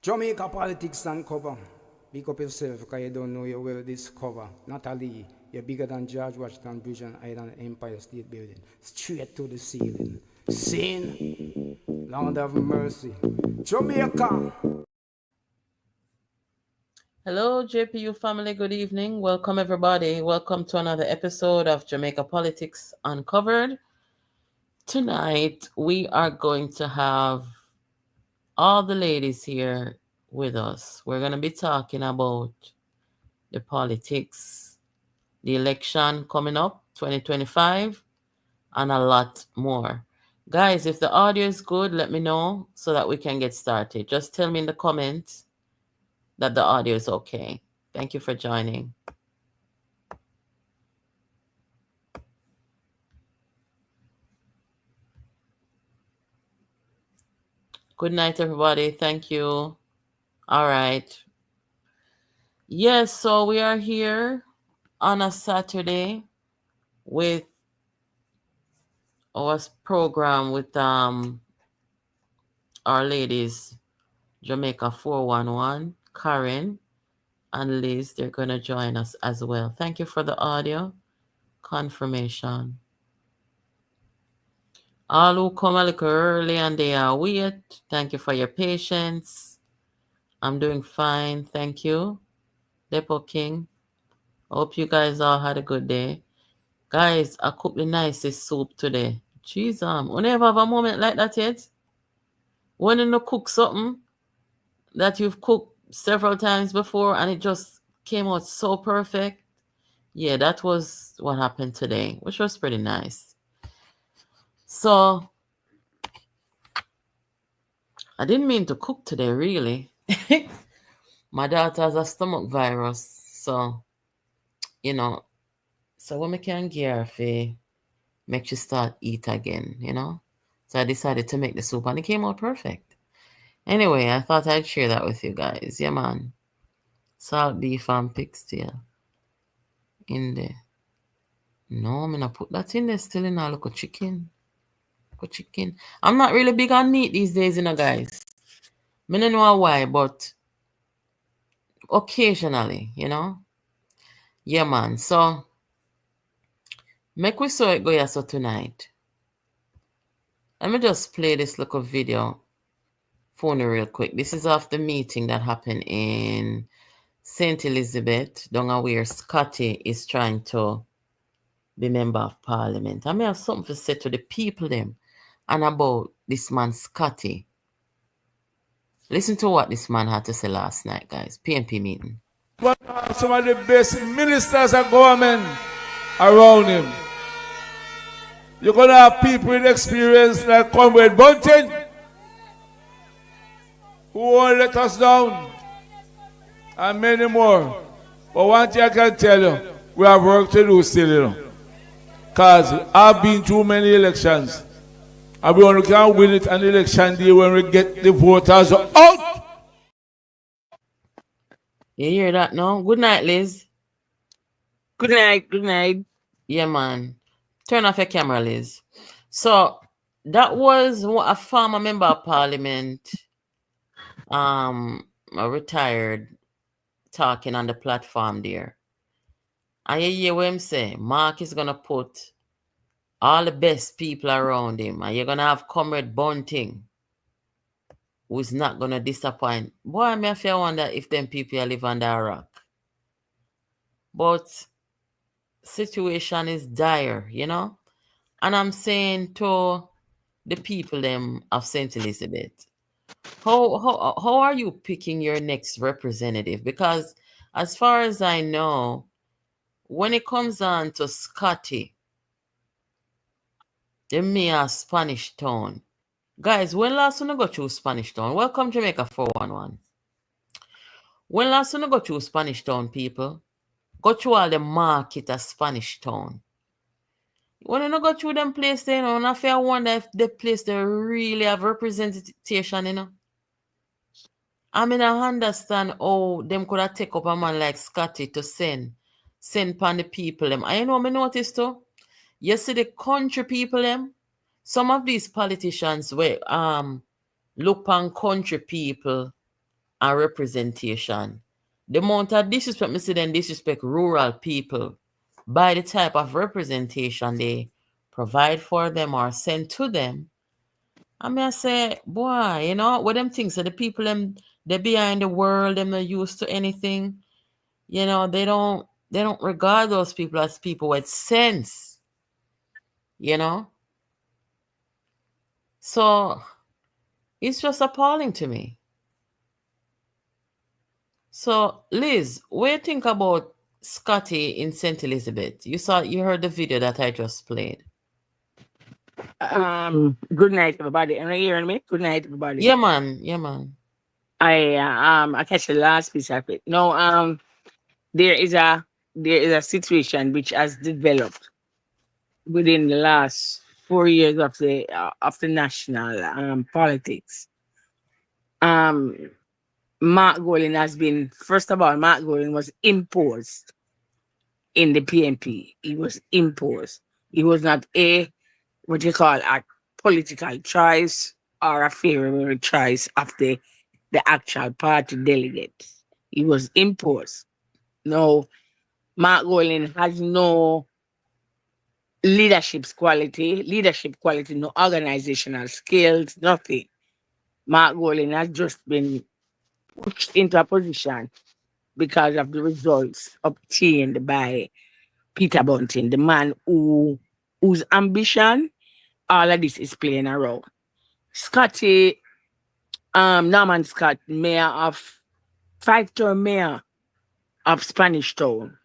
Jamaica politics and cover. Pick up yourself because you don't know you will discover. Natalie, you're bigger than George Washington Bridge and Island Empire State Building. Straight to the ceiling. Sin, Lord of mercy. Jamaica. Hello, JPU family. Good evening. Welcome, everybody. Welcome to another episode of Jamaica Politics Uncovered. Tonight, we are going to have all the ladies here with us. We're going to be talking about the politics, the election coming up, 2025, and a lot more. Guys, if the audio is good, let me know so that we can get started. Just tell me in the comments that the audio is okay. Thank you for joining. Good night, everybody. Thank you. All right. Yes, so we are here on a Saturday with our program with our ladies, Jamaica 411, Karen and Liz. They're going to join us as well. Thank you for the audio confirmation. All who come a little early and they are wait, thank you for your patience. I'm doing fine, thank you. Depot King. Hope you guys all had a good day. Guys, I cooked the nicest soup today. Jeez, you never have a moment like that yet? When you cook something that you've cooked several times before and it just came out so perfect? Yeah, that was what happened today, which was pretty nice. So, I didn't mean to cook today, really. My daughter has a stomach virus, so, so when we can get her for make you start eat again, So I decided to make the soup and it came out perfect. Anyway, I thought I'd share that with you guys. Yeah, man. Salt beef and pig's tail in there. No, I'm gonna put that in there still in a look of chicken. Chicken. I'm not really big on meat these days, guys. I don't know why, but occasionally, Yeah, man. So make we saw it go here so tonight. Let me just play this little video for you real quick. This is of the meeting that happened in St. Elizabeth, down where Scotty is trying to be member of parliament. I may have something to say to the people them and about this man Scotty. Listen to what this man had to say last night, guys. PNP meeting. One of some of the best ministers and government around him. You're going to have people with experience like Comrade Bunting, who won't let us down, and many more. But one thing I can tell you, we have work to do still, Because I've been through many elections. And we only can win it on election day when we get the voters out. You hear that now? Good night, Liz. Good night. Good night. Yeah, man. Turn off your camera, Liz. So that was a former member of parliament, a retired, talking on the platform there. And you hear what him say? Mark is gonna put all the best people around him, and you're gonna have Comrade Bunting, who's not gonna disappoint. Boy, I may feel wonder if them people live under a rock. But situation is dire, And I'm saying to the people them of St. Elizabeth, how are you picking your next representative? Because as far as I know, when it comes on to Scotty, they may have Spanish Town. Guys, when last one I go through Spanish Town? Welcome Jamaica 411. When last one I go through Spanish Town, people? Go through all the market of Spanish Town. When you go through them place there, I wonder if the place they really have representation, I mean, I understand how them could have take up a man like Scotty to send pan the people them. I me notice too. You see the country people them. Some of these politicians were look on country people and representation. The amount of disrespect me see them disrespect rural people by the type of representation they provide for them or send to them. I mean, I say, boy, what them things are the people them they behind the world, them not used to anything. They don't regard those people as people with sense, you know. So it's just appalling to me. So Liz, what do you think about Scotty in St. Elizabeth? You heard the video that I just played. Good night, everybody. Are you hearing me? Good night, everybody. Yeah, man. Yeah, man. I catch the last piece of it. No, there is a situation which has developed within the last 4 years of the national politics. Um, Mark Golding has been first of all, Mark Golding was imposed in the PNP. He was imposed. He was not a what you call a political choice or a favorable choice of the actual party delegates. He was imposed. No, Mark Golding has no leadership quality, no organizational skills, nothing. Mark Golding has just been pushed into a position because of the results obtained by Peter Bunting, the man whose ambition, all of this is playing around. Scotty, Norman Scott, five-term mayor of Spanish Town,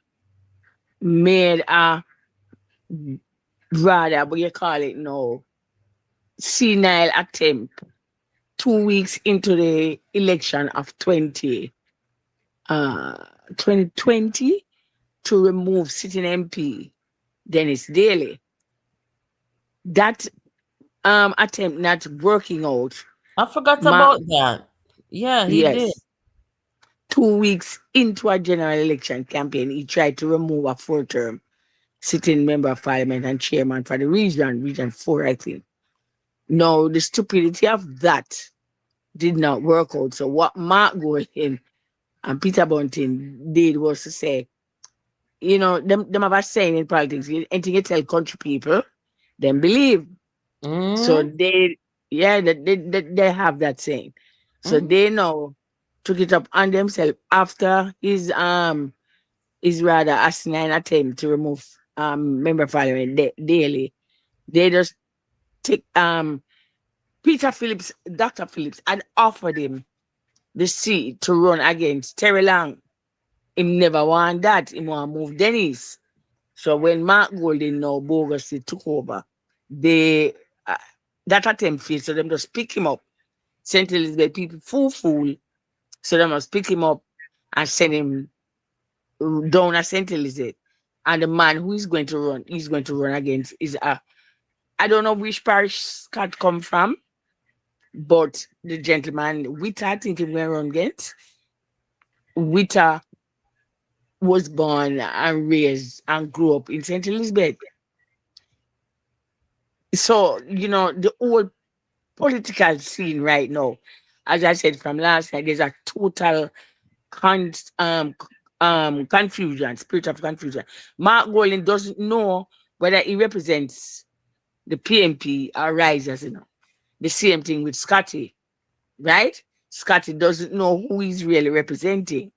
made a rather, what you call it now, senile attempt 2 weeks into the election of 2020 to remove sitting MP Dennis Daly. That attempt not working out. I forgot Ma- about that. Yeah, he did. yes, 2 weeks into a general election campaign, he tried to remove a four-term sitting member of parliament and chairman for the region 4, I think. No, the stupidity of that did not work out. So what Mark Golding and Peter Bunting did was to say, them have a saying in politics, anything you tell country people, then believe. So Mm, they have that saying. So mm, they now took it up on themselves after his rather asinine attempt to remove member of parliament daily. They just take Dr. Phillips had offered him the seat to run against Terry Lang. Him never want that. He want to move Dennis. So when Mark Golding now bogus took over, they uh, that attempt failed. So them just pick him up. St. Elizabeth people fool. So they must pick him up and send him down at St. Elizabeth. And the man who is going to run, against is I don't know which parish Scott come from, but the gentleman Witter, I think he's going to run against. Witter was born and raised and grew up in St. Elizabeth. So, the whole political scene right now, as I said from last night, there's a total confusion, spirit of confusion. Mark Golding doesn't know whether he represents the PNP or Risers, The same thing with Scotty, right? Scotty doesn't know who he's really representing.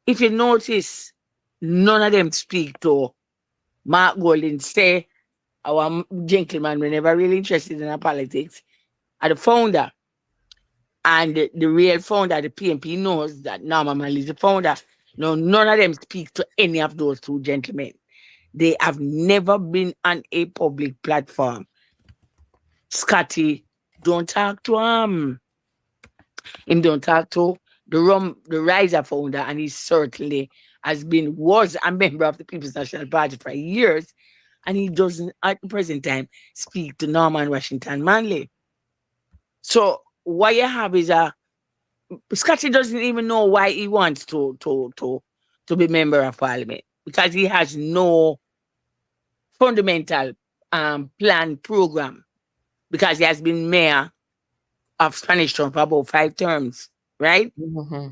If you notice, none of them speak to Mark Golding. Say, our gentleman, we're never really interested in our politics, are the founder. And the real founder, the PNP, knows that Norman Malley is the founder. No, none of them speak to any of those two gentlemen. They have never been on a public platform. Scotty, don't talk to him. Him don't talk to the Riser founder, and he certainly was a member of the People's National Party for years, and he doesn't at the present time speak to Norman Washington Manley. So what you have is Scotty doesn't even know why he wants to be member of parliament, because he has no fundamental plan program, because he has been mayor of Spanish Town for about 5 terms. right? Mm-hmm.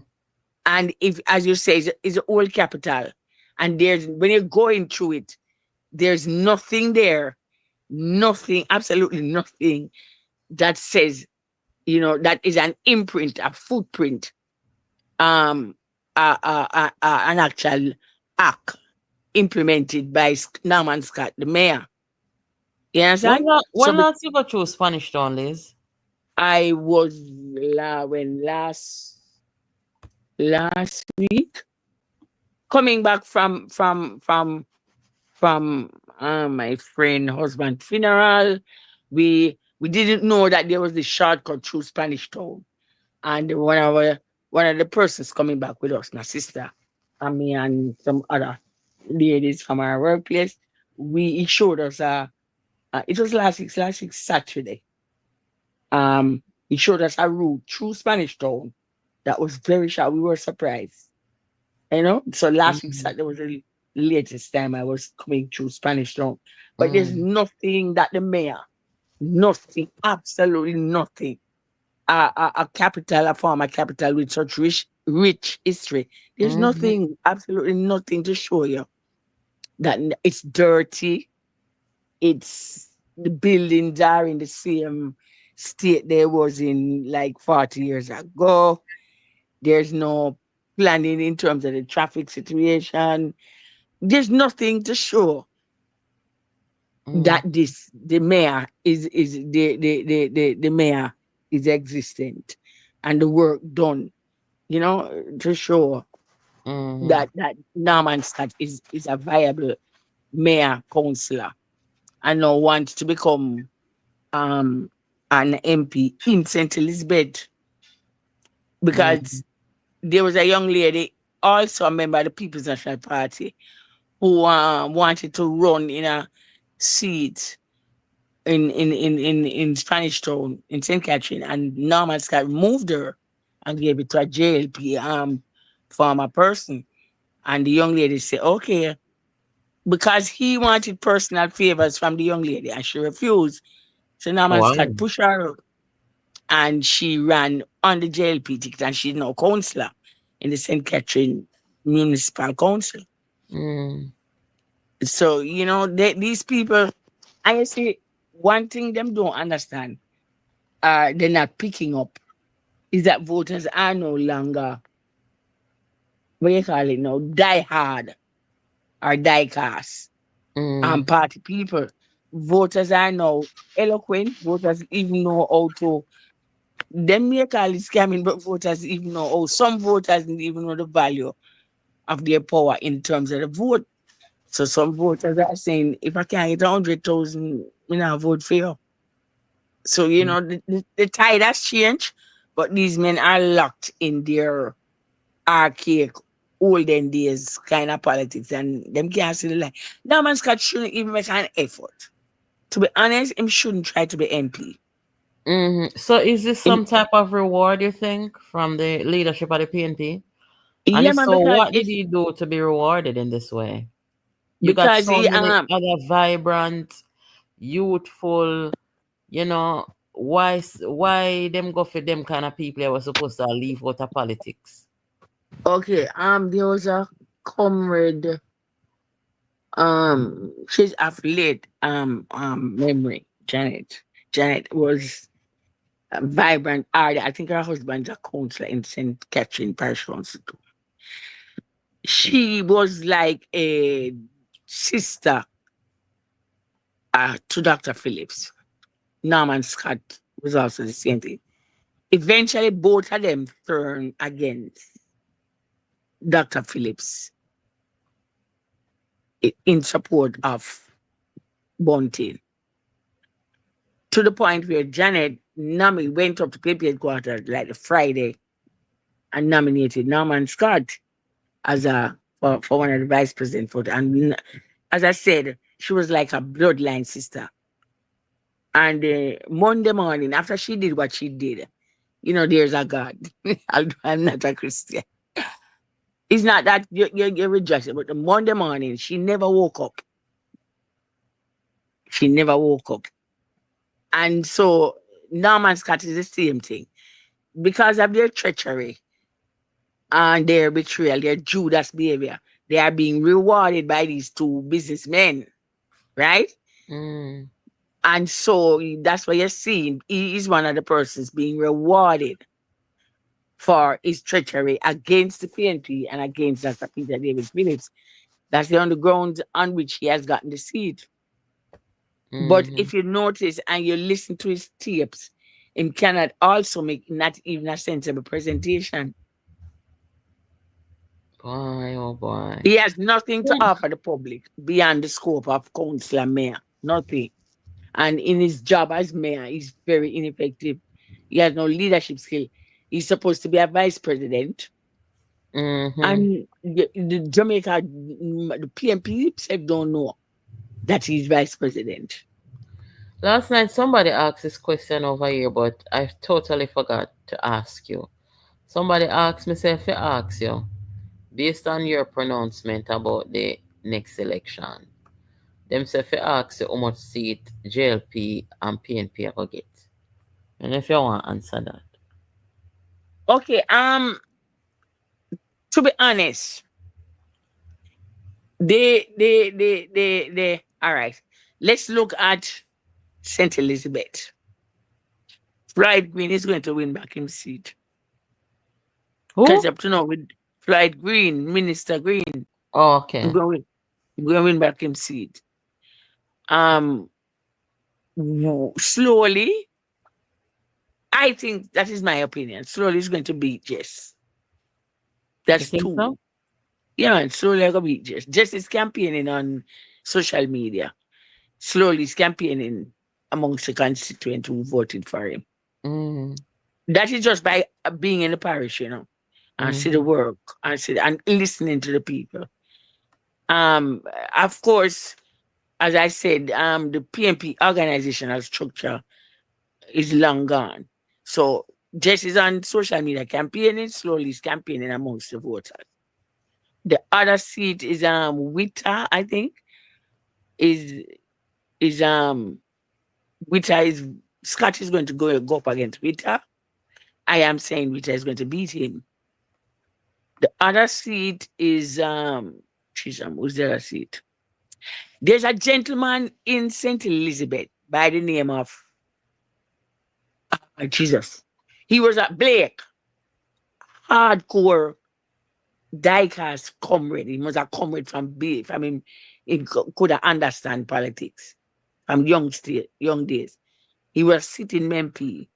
And if, as you say, it's an old capital, and there's when you're going through it, there's nothing there, nothing, absolutely nothing that says, that is an imprint, a footprint, um, an actual act implemented by Norman Scott, the mayor. You understand? So When last you got through Spanish Town, Liz? I was when last week coming back from my friend husband funeral. We didn't know that there was the shortcut through Spanish Town, and one of the persons coming back with us, my sister, and me and some other ladies from our workplace. He showed us it was last week Saturday. He showed us a route through Spanish Town that was very short. We were surprised. So last week Mm-hmm. Saturday was the latest time I was coming through Spanish Town. But there's Mm-hmm. nothing that the mayor, nothing, absolutely nothing. A capital, a former capital with such rich history. There's Mm-hmm. nothing, absolutely nothing to show you that it's dirty. It's the buildings are in the same state they was in like 40 years ago. There's no planning in terms of the traffic situation. There's nothing to show that the mayor is the mayor is existent and the work done, to show Mm-hmm. that Norman Scott is a viable mayor councillor and now wants to become um an MP in St. Elizabeth, Mm-hmm. because there was a young lady, also a member of the People's National Party, who wanted to run in a seat in Spanish Town in St. Catherine, and Norman Scott removed her and gave it to a JLP former person. And the young lady said, okay, because he wanted personal favors from the young lady and she refused. So Norman Wow. Scott pushed her out, and she ran on the JLP ticket, and she's now councillor in the St. Catherine Municipal Council. Mm. So, these people, I see one thing them don't understand, they're not picking up, is that voters are no longer, what do you call it now, die hard or die cast Mm. party people. Voters are now eloquent. Voters even know how to, them may call it scamming, but voters even know, some voters didn't even know the value of their power in terms of the vote. So some voters are saying, if I can't get 100,000, I vote for you. So, the tide has changed, but these men are locked in their archaic, olden days kind of politics, and them can't see the line. Norman Scott shouldn't even make an effort. To be honest, him shouldn't try to be MP. Mm-hmm. So is this Him, some type of reward, you think, from the leadership of the PNP? And yeah, if man, so, because what did he do to be rewarded in this way? You got because so he many other vibrant, youthful, why them go for them kind of people that were supposed to leave out of politics? okay, there was a comrade, she's of late memory, Janet. Janet was a vibrant artist. I think her husband's a counselor in St. Catherine Parish Council too. She was like a sister to Dr. Phillips. Norman Scott was also the same thing. Eventually, both of them turned against Dr. Phillips in support of Bunting, to the point where Janet Nami went up to PNP headquarters like the Friday and nominated Norman Scott as for one of the vice president for, and as I said, she was like a bloodline sister. And Monday morning, after she did what she did, there's a God. I'm not a Christian. It's not that you're rejected, but the Monday morning, she never woke up. She never woke up. And so Norman Scott is the same thing. because of their treachery and their betrayal, their Judas behavior, they are being rewarded by these two businessmen, right? Mm. And so that's what you're seeing. He is one of the persons being rewarded for his treachery against the PNP and against Dr. Peter David Phillips. That's the underground on which he has gotten the seat. But Mm-hmm. if you notice and you listen to his tapes, he cannot also make not even a sensible presentation. Boy, oh boy. He has nothing to Yeah. offer the public beyond the scope of councillor mayor. Nothing. And in his job as mayor, he's very ineffective. He has no leadership skill. He's supposed to be a vice president. Mm-hmm. And the Jamaica, the PNP himself don't know that he's vice president. Last night somebody asked this question over here, but I totally forgot to ask you. Somebody asked me, say, if I ask you, based on your pronouncement about the next election, them say, if I ask you how much seat JLP and PNP are going to get. And if you want to answer that. Okay, to be honest, they all right. Let's look at St. Elizabeth. Floyd Green is going to win back his seat. Because Who? up to now with Floyd Green, Minister Green, Oh, I'm okay. going, I'm going to win back his seat. Um, Slowly, I think that is my opinion. Slowly is going to beat Jess. You That's think so? two. Yeah, man, slowly I go beat Jess. Jess is campaigning on social media. Slowly is campaigning amongst the constituents who voted for him. Mm-hmm. That is just by being in the parish, and see the Mm-hmm. work and listening to the people. Um, of course, as I said, the PNP organizational structure is long gone. So Jess is on social media campaigning, slowly is campaigning amongst the voters. The other seat is Witta, I think, is is Witta is Scott is going to go up against Witta. I am saying Witta is going to beat him. The other seat is who's the other seat? There's a gentleman in St. Elizabeth by the name of Jesus. He was a Blake, hardcore diecast comrade. He was a comrade from B. From him, he could understand politics from young days. He was sitting MP.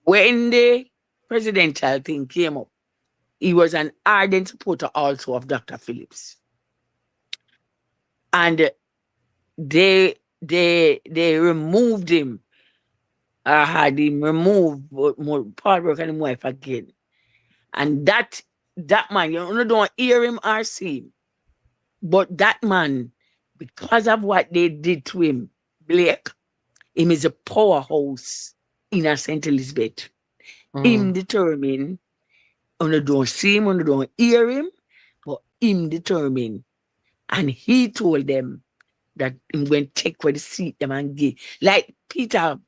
When the presidential thing came up, he was an ardent supporter also of Dr. Phillips. And they removed him. I had him removed, but more Paul work and his wife again. And that man, you don't hear him or see him. But that man, because of what they did to him, Blake, him is a powerhouse in a St. Elizabeth. Him Mm. determined, you don't see him, you don't hear him, but him determined. And he told them that him going to take where the seat them and give. Like Peter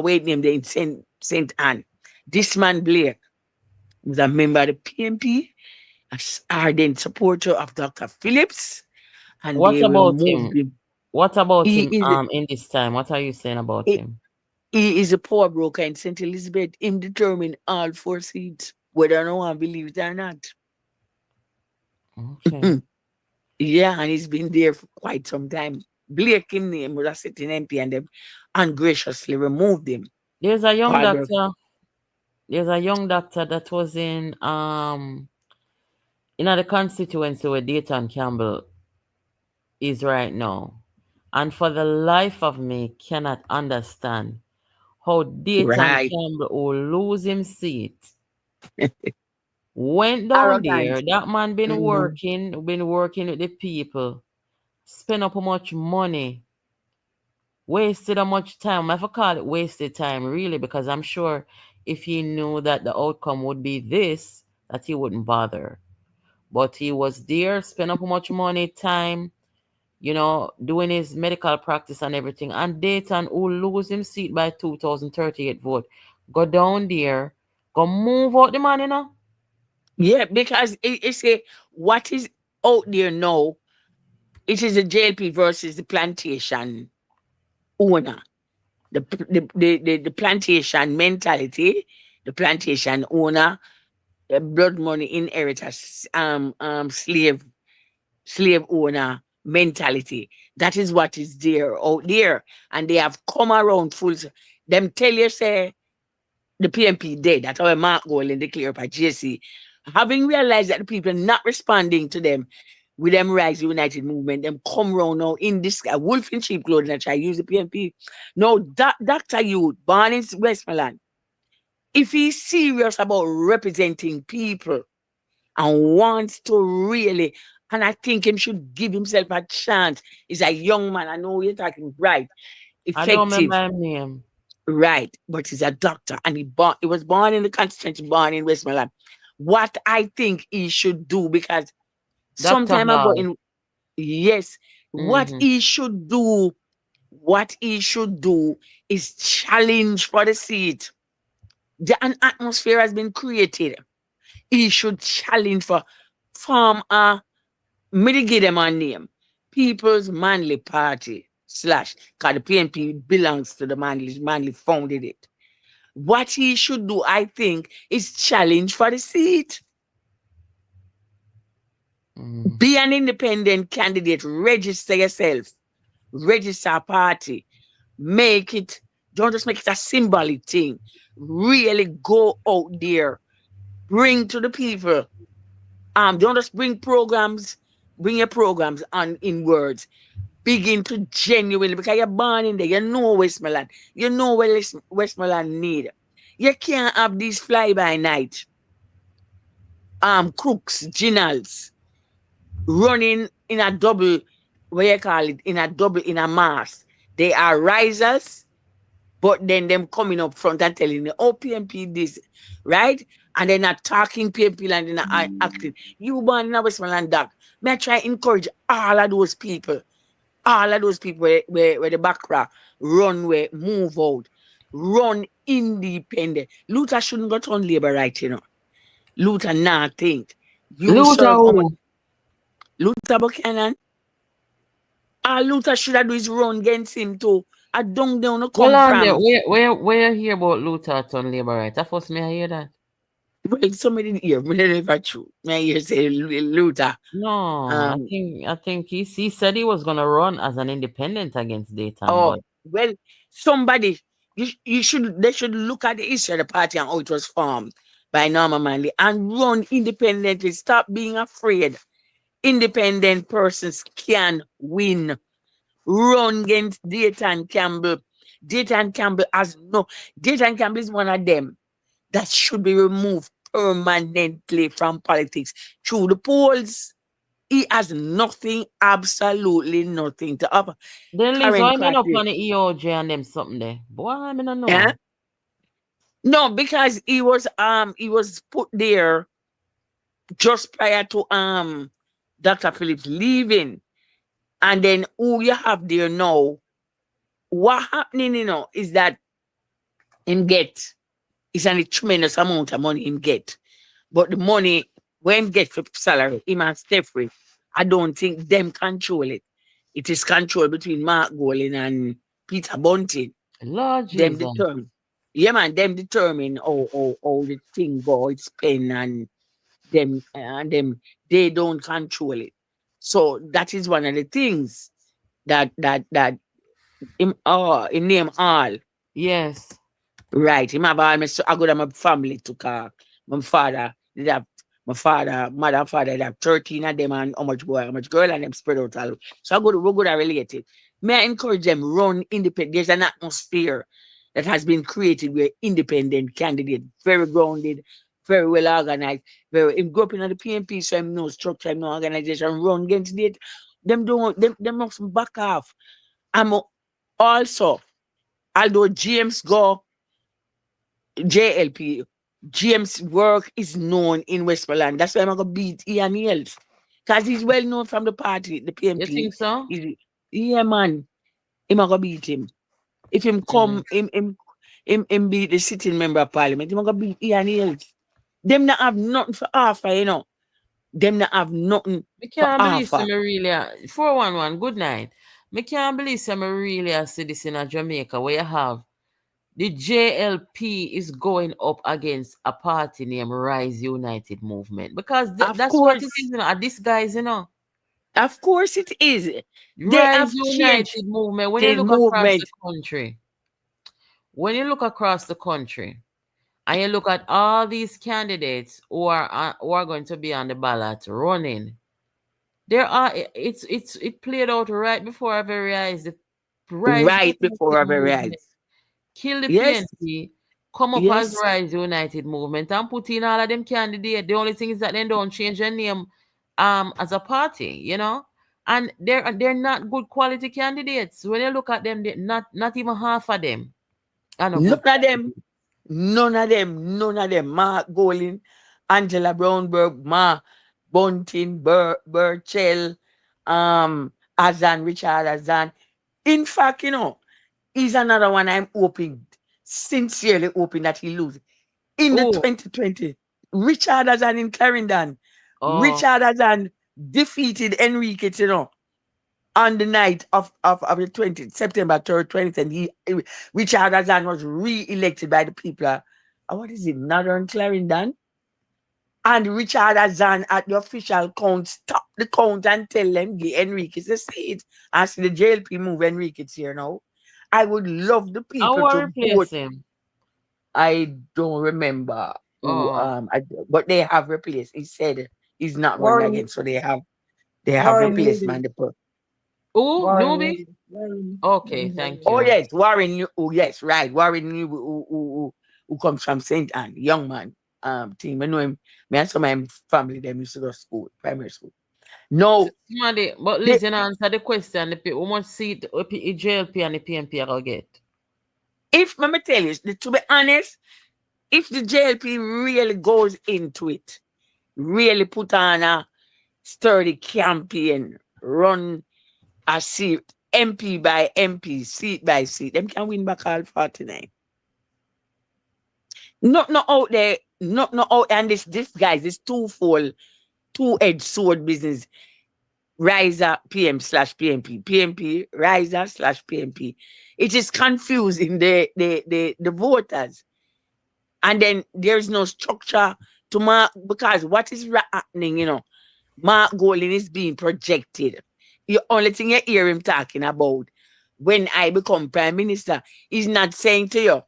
Wade named in Saint Anne. This man Blake was a member of the PNP, a ardent supporter of Dr. Phillips, and What they about removed him? him. What about He him is in this time? What are you saying about he, him? he is a power broker in St. Elizabeth. Him determine all four seats, whether no one believes it or not. Okay. Yeah, and he's been there for quite some time. Blake him name was a sitting MP and them ungraciously removed him. There's a young Paul Brook. doctor. There's a young doctor that was in the constituency where Dayton Campbell is right now. And for the life of me cannot understand how Dayton Right. Campbell will lose his seat. Went down Arrogant. there. That man Mhm. been working with the people, spend up how much money, wasted how much time. I have to call it wasted time, really, because I'm sure if he knew that the outcome would be this, that he wouldn't bother. But he was there, spent up how much money, time, doing his medical practice and everything. And Dayton will lose him seat by 2038 vote. go down there, go move out the man, you know? Yeah, because it's a what is out there now. It is the JLP versus the plantation owner. The plantation mentality, the plantation owner, the blood money inheritors, slave owner mentality. That is what is there out there, and they have come around full. Them tell you say the PNP dead. That's how Mark Golding declare by JC. Having realized that the people not responding to them with them Rise United movement, them come round now in this wolf in sheep clothing and try to use the PNP. No, that Dr. Youth, born in Westmoreland, if he's serious about representing people and wants to really, and I think him should give himself a chance. He's a young man. I know you're talking right, I don't effective. remember his name. Right, but he's a doctor and he was born in the constituency, born in Westmoreland. What I think he should do, because some Dr. time ago Hall. in yes, Mm-hmm. what he should do is challenge for the seat. An atmosphere has been created. He should challenge for form a mitigate them on name. People's Manly Party slash because the PNP belongs to the Manly founded it. What he should do, I think, is challenge for the seat. Mm. Be an independent candidate. Register yourself. Register a party. Make it, don't just make it a symbolic thing. Really go out there. Bring to the people. Don't just bring programs, bring your programs on in words. Begin to genuinely, because you're born in there, you know Westmoreland. You know what Westmoreland need. You can't have these fly by night crooks, ginnals, running in a double, what you call it, in a mass. They are risers, but then them coming up front and telling you, oh, PMP this, right? And they're not talking PMP and they're not acting. You born in a Westmoreland doc. May I try encourage all of those people where the back row run, where move out, run independent. Luther shouldn't go on labor right, you know. Luther not think. You Luther serve how much? who? Luther Buchanan. All Luther should have do is run against him too. I don't know no Hold come on there. from. Where you hear about Luther on labor right? I first me I hear that. Well, somebody didn't hear, but never true. May hear say Luther. No, Um I think he said he was gonna run as an independent against Dayton, oh but well, somebody you should they should look at the history of the party and how it was formed by Norman Manley and run independently. Stop being afraid. Independent persons can win. Run against Dayton Campbell. Dayton Campbell has no. Dayton Campbell is one of them that should be removed permanently from politics through the polls. He has nothing, absolutely nothing to offer. then Liz, Karen why me up Crosby. on the EOJ and them something there? Boy, I mean I Yeah? know. No, because he was put there just prior to Dr. Phillips leaving. And then who you have there now, what happening, is that him get is a tremendous amount of money him get. But the money when him get for salary, him and Steffrey, I don't think them control it. It is controlled between Mark Golding and Peter Bunting. Lord Them Jesus. determine. Yeah, man, them determine how the thing go, it's pen and them they don't control it. So that is one of the things that him name all. Yes. Right. Him have all I go to my family to car. My father did have mother and father did have 13 of them and how much boy, how much girl and them spread out all. So we go to related. May I encourage them run independent. There's an atmosphere that has been created where independent candidate, very grounded, very well organized, very him grew up in the PNP, so him no structure, him no organization, run against it. Them don't them must back off. I'm also, although James go JLP, James' work is known in Westmoreland. That's why I'm gonna beat Ian Niels. Because he's well known from the party, the You PNP. think so? Yeah, man. Him gonna beat him. If him Mm. come, him him be the sitting member of parliament. Him gonna beat Ian Hills. Them not have nothing for offer, you know. Them not have nothing I for can't believe offer. some really 411, good night. I can't believe some really see this in a Jamaica where you have the JLP is going up against a party named Rise United Movement because Of that's what it is, course. you know. Are these guys, you know, Of course it is. They Rise have changed United Movement. When you the look across the movement. country, when you look across the country, and you look at all these candidates who are going to be on the ballot running, there are it played out right before our very eyes. The Rise Right United before our very Movement eyes. kill the Yes, PNP, come up as yes. Rise United Movement and put in all of them candidates. The only thing is that they don't change their name as a party, you know. And they're not good quality candidates. When you look at them, they're not even half of them are no good Look at quality. them. None of them. Mark Golin, Angela Brownberg, Ma Bunting, Burchell, Azan, Richard Azan. In fact, you know, he's another one I'm hoping, sincerely hoping that he loses. In the Oh, 2020, Richard Azan in Clarendon. oh, Richard Azan defeated Enrique, you know, on the night of the 20th, September 3rd, 20th, and Richard Azan was re-elected by the people. What is it, Northern Clarendon? And Richard Azan at the official count, stop the count and tell them, give Enriquez the seat. And see the JLP move Enriquez here now. I would love the I people will to replace vote. him. I don't remember who, Oh, but they have replaced. He said he's not running Warren, again, so they have Warren Newby, replacement. oh, Warren newbie. Newby, Warren, Okay, Warren thank Oh Newby. you. yes, Oh yes, right. Warren who comes from Saint Anne, young man. Team. I know him. Me and some of my family them used to go to school, primary school. No, Somebody, but they, listen, answer the question. How much seat JLP and the PNP are gonna get? if let me tell you, to be honest, if the JLP really goes into it, really put on a sturdy campaign, run a seat, MP by MP, seat by seat, them can win back all 49. Not out there, not out, and this guys, this twofold, two-edged sword business. Riser PM slash PMP, PMP Riser slash PMP. It is confusing the voters, and then there's no structure to mark because what is happening, you know, Mark Golin is being projected. The only thing you hear him talking about when I become prime minister is not saying to you,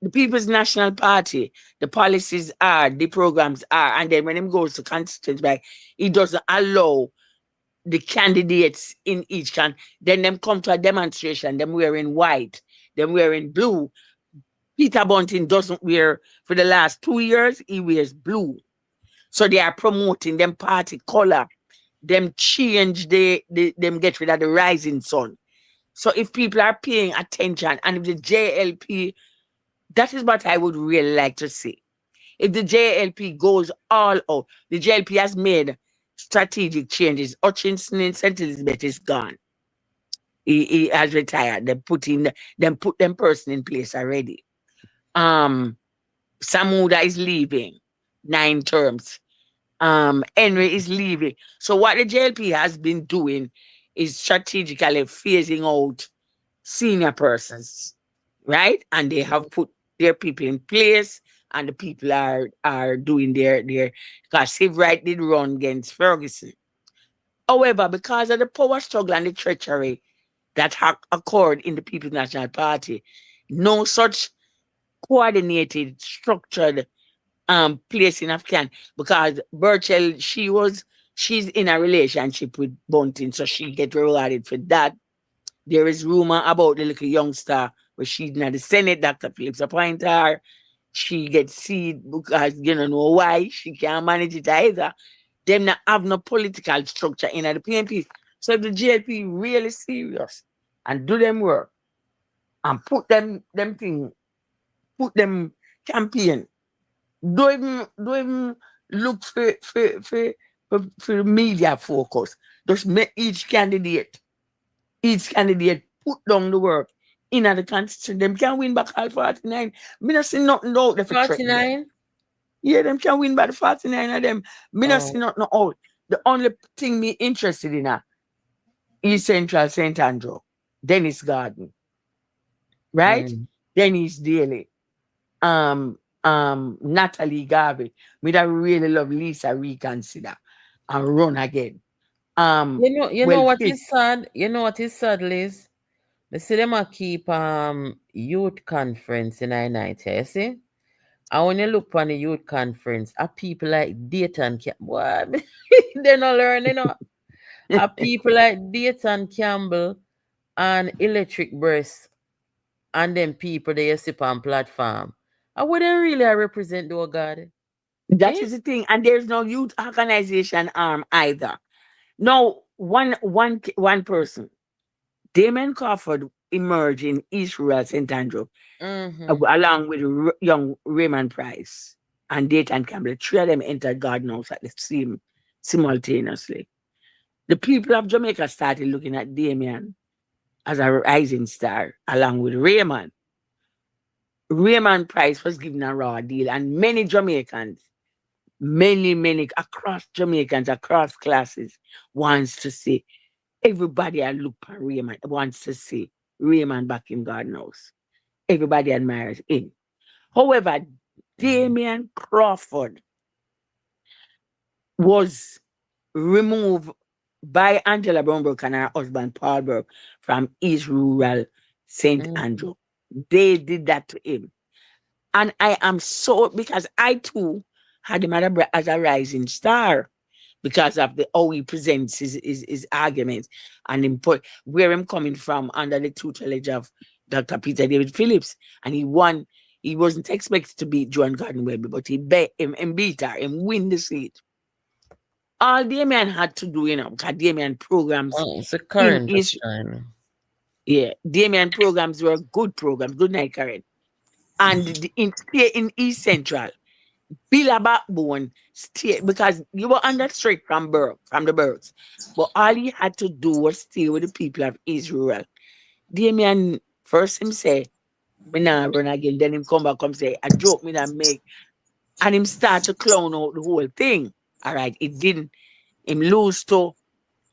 the People's National Party, the policies are, the programs are, and then when him goes to constituency, like, he doesn't allow the candidates in each then them come to a demonstration, them wearing white, them wearing blue. Peter Bunting doesn't wear, for the last 2 years, he wears blue. So they are promoting them party color, them change them get rid of the rising sun. So if people are paying attention, and if the JLP, that is what I would really like to see. If the JLP goes all out, the JLP has made strategic changes. Hutchinson in St. Elizabeth is gone. He has retired. Put them person in place already. Samuda is leaving, 9 terms. Henry is leaving. So what the JLP has been doing is strategically phasing out senior persons, right? And they have put their people in place, and the people are doing their because Steve Wright did run against Ferguson. However, because of the power struggle and the treachery that occurred in the People's National Party, no such coordinated, structured placing of can, because Burchell, she's in a relationship with Bunting, so she get rewarded for that. There is rumor about the little youngster where she's in the Senate, Dr. Phillips appoint her. She gets seed because you don't know why. She can't manage it either. Them not have no political structure in the PNP. So if the JLP really serious and do them work and put them thing, put them campaign, don't even look for media focus. Just make each candidate put down the work in the constitution. Them can win back all 49. Me not see nothing out there for threaten them. 49? Yeah, them can win by the 49 of them. Me not see Oh. nothing out. The only thing me interested in East Central St. Andrew, Dennis Garden, right? Mm. Dennis Daly, Natalie Garvey. Me that really love Lisa reconsider and run again. You Well, know what Fit, is sad? You know what is sad, Liz? They see them a keep youth conference in our night here, you see? And when you look on the youth conference, are people like Dayton what? They're not learning, you know. Are people like Dayton Campbell and Electric Breast and them people they sit on platform. And what they really represent though, God? that Eh? is the thing. And there's no youth organization arm either. No, one person. Damon Crawford emerged in East Rural St. Andrew Mm-hmm. along with young Raymond Price and Dayton Campbell. Three of them entered Garden House at the same simultaneously. The people of Jamaica started looking at Damien as a rising star along with Raymond. Raymond Price was given a raw deal, and many Jamaicans, many across Jamaicans, across classes, wants to see everybody I look at Raymond wants to see Raymond back in Garden House. Everybody admires him. However, Damian Crawford was removed by Angela Brownburg and her husband Paul Burke from East Rural St. Mm-hmm. Andrew. They did that to him. And I am so, because I too had him as a rising star because of the how he presents his arguments and where I'm coming from under the tutelage of Dr. Peter David Phillips. And he wasn't expected to beat Joan Gordon Webby, but he beat him and beat her and win the seat. All Damien had to do, because Damien programs Oh, it's a in current his, time. yeah, Damien programs were good programs, good night, Karen. And in East Central, Bill a backbone stay because you were under straight from the birds. But all he had to do was stay with the people of Israel. Damien first him say, me nah run again. Then him come back come say, a joke me that make. And him start to clown out the whole thing. All right, it didn't. Him lose to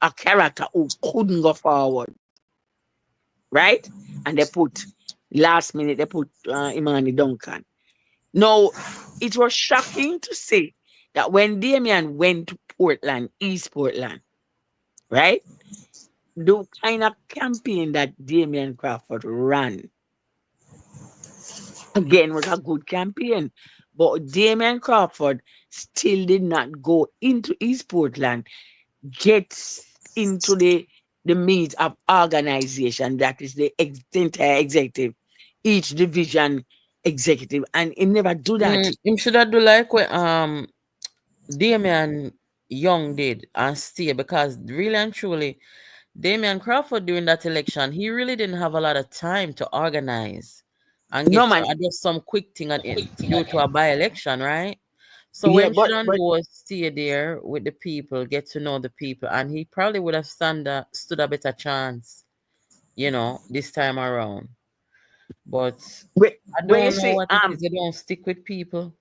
a character who couldn't go forward. Right? And last minute, they put Imani Duncan. Now, it was shocking to see that when Damien went to Portland, East Portland, right? The kind of campaign that Damien Crawford ran, again, was a good campaign. But Damien Crawford still did not go into East Portland, get into the meat of organization, that is the entire executive, each division executive, and he never do that. Him should have do like what Damian Young did and stay because really and truly, Damian Crawford during that election, he really didn't have a lot of time to organize and No get to man, adjust some quick thing due to a by-election, right? So yeah, when but Sean but was stay there with the people, get to know the people, and he probably would have stood a better chance, this time around. But I when you don't know say what it is. They don't stick with people.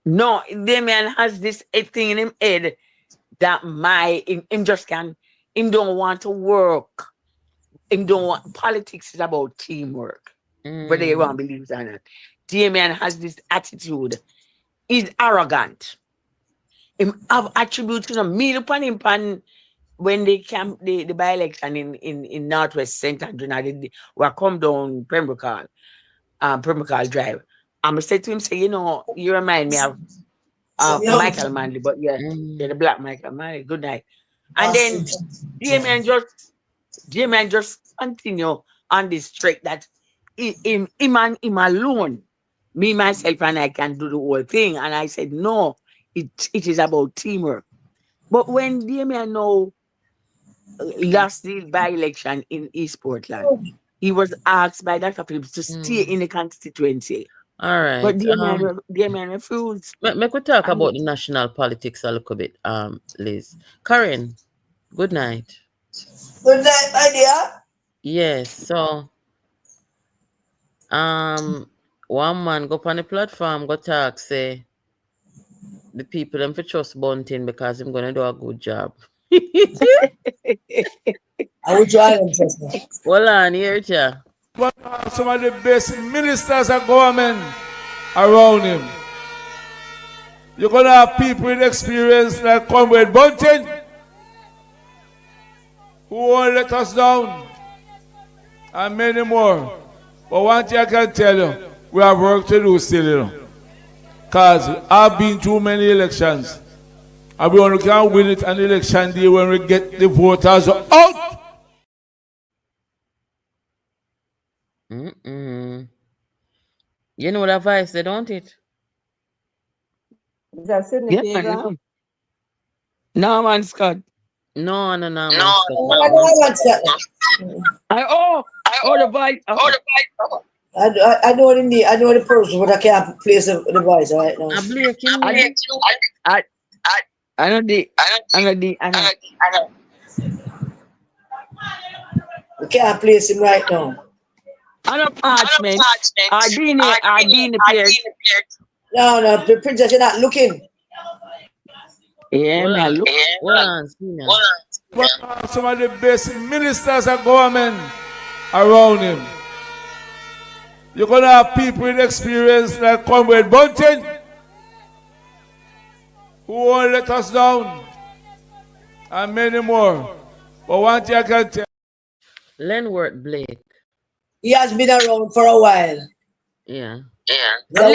no, Damien has this thing in him head that him just can him don't want to work. Him don't want politics is about teamwork, whether you Mm, want to believe it or not. Damien has this attitude. He's arrogant. Him have attributes, me upon him pan when they camp the by-election in Northwest St. Andrew, they were come down Pembroke Drive. I'm say to him, say, you remind me of Michael Manley, but yeah, mm, the black Michael Manley. Good night. And then Damien just Damien just continue on this trick that him alone, me myself and I can do the whole thing. And I said no, it is about teamwork. But when Damien now lost the by-election in East Portland, he was asked by Dr. Phillips to stay mm. in the constituency. All But right. Damien refused. Make we talk And about the national politics a little bit, Liz. Karen, good night. Good night, my dear. Yes, so One man go on the platform, go talk, say the people them for trust Bunting because him gonna do a good job. I would try them trust me. Hold on, here it ya. One of some of the best ministers and government around him. You're gonna have people with experience like Comrade Bunting, who won't let us down, and many more. But one thing I can tell you, we have work to do still, you know. Because I've been through many elections. And we only can win it on election day when we get the voters out. You know that voice, they don't it? Is that Sydney Yeah, Fagan? no, man, Scott. No. I don't want that. The voice. I know the person, but I can't place the voice right now. I believe him. I know. We can't place him right now. I know parchment. Ardini Pierce. No, the princess, you're not looking. Yeah, Hold man, on. look. Hold on, Sina. One of some of the best ministers and government around him. You're gonna have people with experience like Comrade Bunting, who won't let us down, and many more. But one thing I can tell Lenworth Blake. He has been around for a while. Yeah. That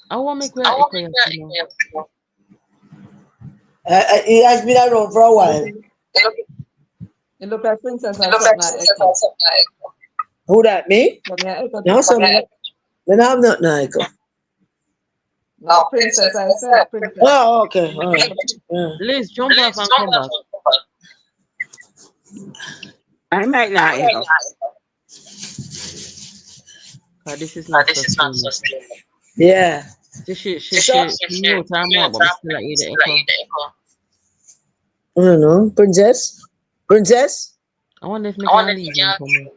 I want to make he has been around for a while. You look like Princess or something. Who that, me? No, something. Then I'm not Nico. No, Princess, I said Princess. Oh, okay. All right. Yeah. Liz, jump off and come back. I might not. This is not sustainable. Yeah. She knew time out, but we still like you the echo. I don't know. Princess? I wonder if we can leave and come out.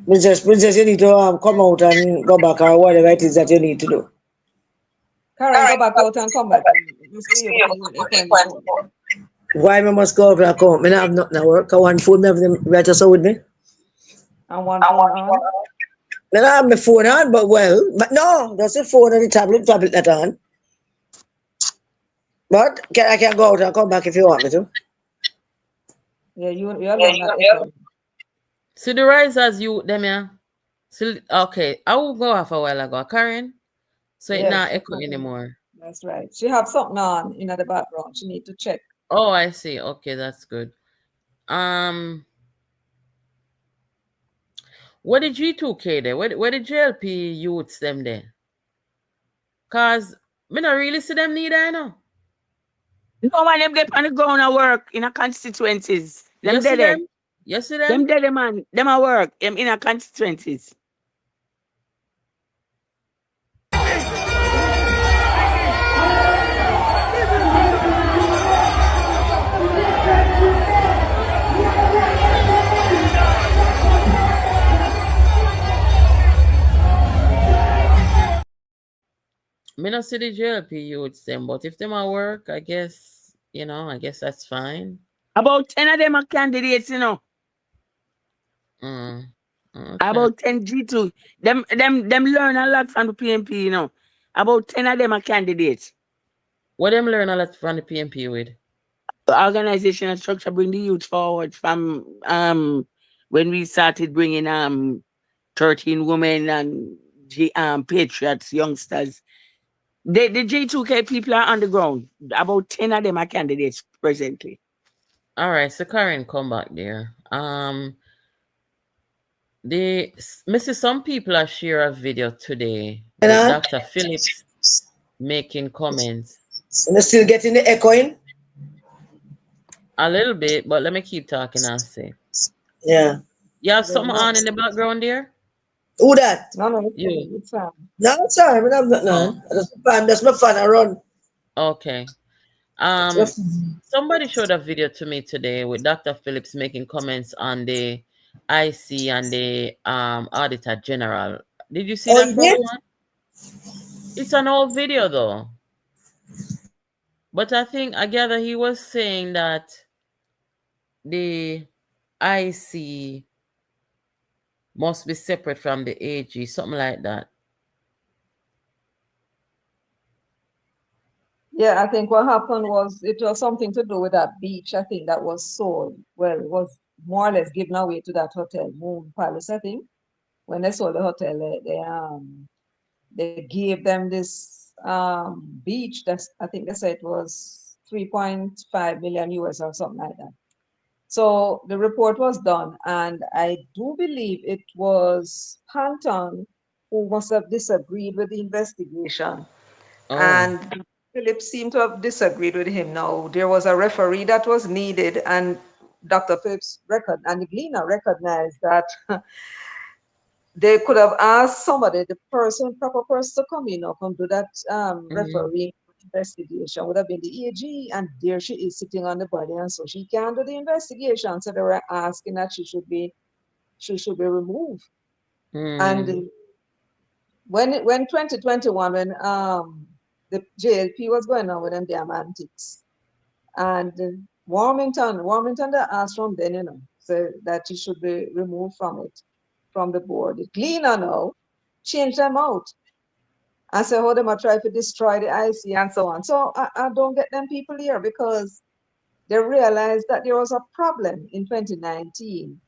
Princess, you need to come out and go back or whatever it is that you need to do. Karen, go back out and come back. Why I must go up and come? I have nothing to work. I want phone, I have them right so with me. And one phone on. Then I have my phone on, but no, that's the phone and the tablet not on. But I can go out and come back if you want me to. Yeah, you alone. See the risers you them yeah. So okay, I will go off a while ago, Karen. So it not echo anymore. That's right. She have something on in the background. She need to check. Oh, I see. Okay, that's good. What did G2K there? Where the JLP youths them there? Cause me not really see them neither, I know. No man, them get on the ground and work in a constituencies. Them You see dead. them? You see them? Them dead man. Them a work in a constituencies. Me not see the JLP youths them, but if them at work, I guess that's fine. About 10 of them are candidates, Okay. About 10 G2. Them learn a lot from the PNP, About 10 of them are candidates. What them learn a lot from the PNP with? The organizational structure bring the youth forward from when we started bringing 13 women and patriots, youngsters. The J2K people are on the ground. About 10 of them are candidates presently. All right, so Karen, come back there. Mrs. Some people are share a video today with Dr. Phillips making comments. And they're still getting the echoing? A little bit, but let me keep talking and say. Yeah. You have something on in the background there? Who that? No, You. it's fine. No, sorry, I'm not. That's my fan. I run. Okay. Yes. Somebody showed a video to me today with Dr. Phillips making comments on the IC and the Auditor General. Did you see Oh, that you first did? one? It's an old video though. But I gather he was saying that the IC must be separate from the AG, something like that. Yeah, I think what happened was it was something to do with that beach. I think that was sold. Well, it was more or less given away to that hotel, Moon Palace. I think when they sold the hotel, they gave them this beach. That's I think they said it was 3.5 million US or something like that. So the report was done, and I do believe it was Panton who must have disagreed with the investigation. Oh. And Philip seemed to have disagreed with him. Now, there was a referee that was needed, and Dr. Phillips and the Gleaner recognized that they could have asked somebody, proper person to come in or come do that referee investigation would have been the AG, and there she is sitting on the body, and so she can't do the investigation. So they were asking that she should be removed. And when 2021, when the JLP was going on with them damn antics, and Warmington they asked from then, so that she should be removed from the board. The Gleaner now changed them out and say how they might try to destroy the IC and so on. So I don't get them people here, because they realized that there was a problem in 2019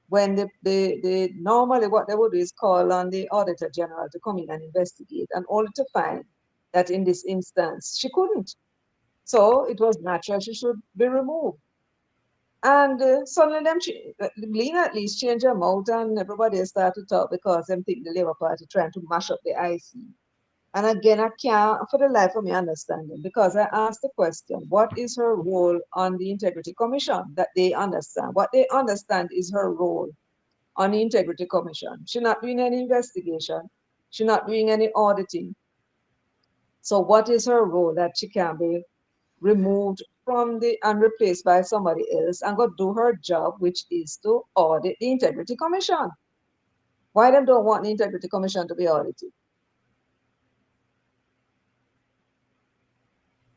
when they normally what they would do is call on the Auditor General to come in and investigate, and only to find that in this instance she couldn't. So it was natural she should be removed. And suddenly Gleaner at least changed them out, and everybody started to talk because them think the Labour Party trying to mash up the IC. And again, I can't for the life of me understand it, because I asked the question, what is her role on the Integrity Commission that they understand? What they understand is her role on the Integrity Commission. She's not doing any investigation. She's not doing any auditing. So what is her role that she can be removed from and replaced by somebody else and go do her job, which is to audit the Integrity Commission? Why they don't want the Integrity Commission to be audited?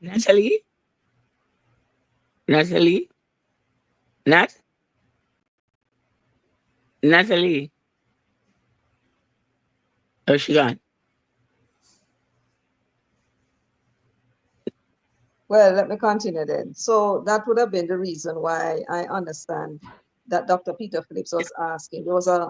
Natalie? Natalie? Natalie? Oh, she gone. Well, let me continue then. So that would have been the reason why I understand that Dr. Peter Phillips was asking. There was a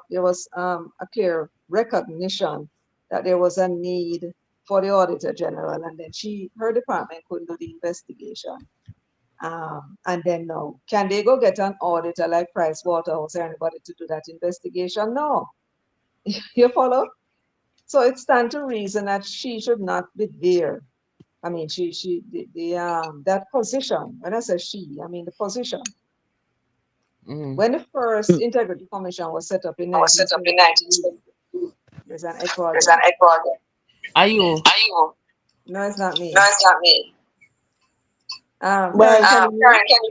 clear recognition that there was a need for the Auditor General, and then her department couldn't do the investigation. And then now, can they go get an auditor like Price Waterhouse or anybody to do that investigation? No. You follow? So it stands to reason that she should not be there. I mean, that position, when I say she, I mean the position. When the first Integrity Commission was set up in 1972, there's an echo again. Are you? No, it's not me. Well, Karen,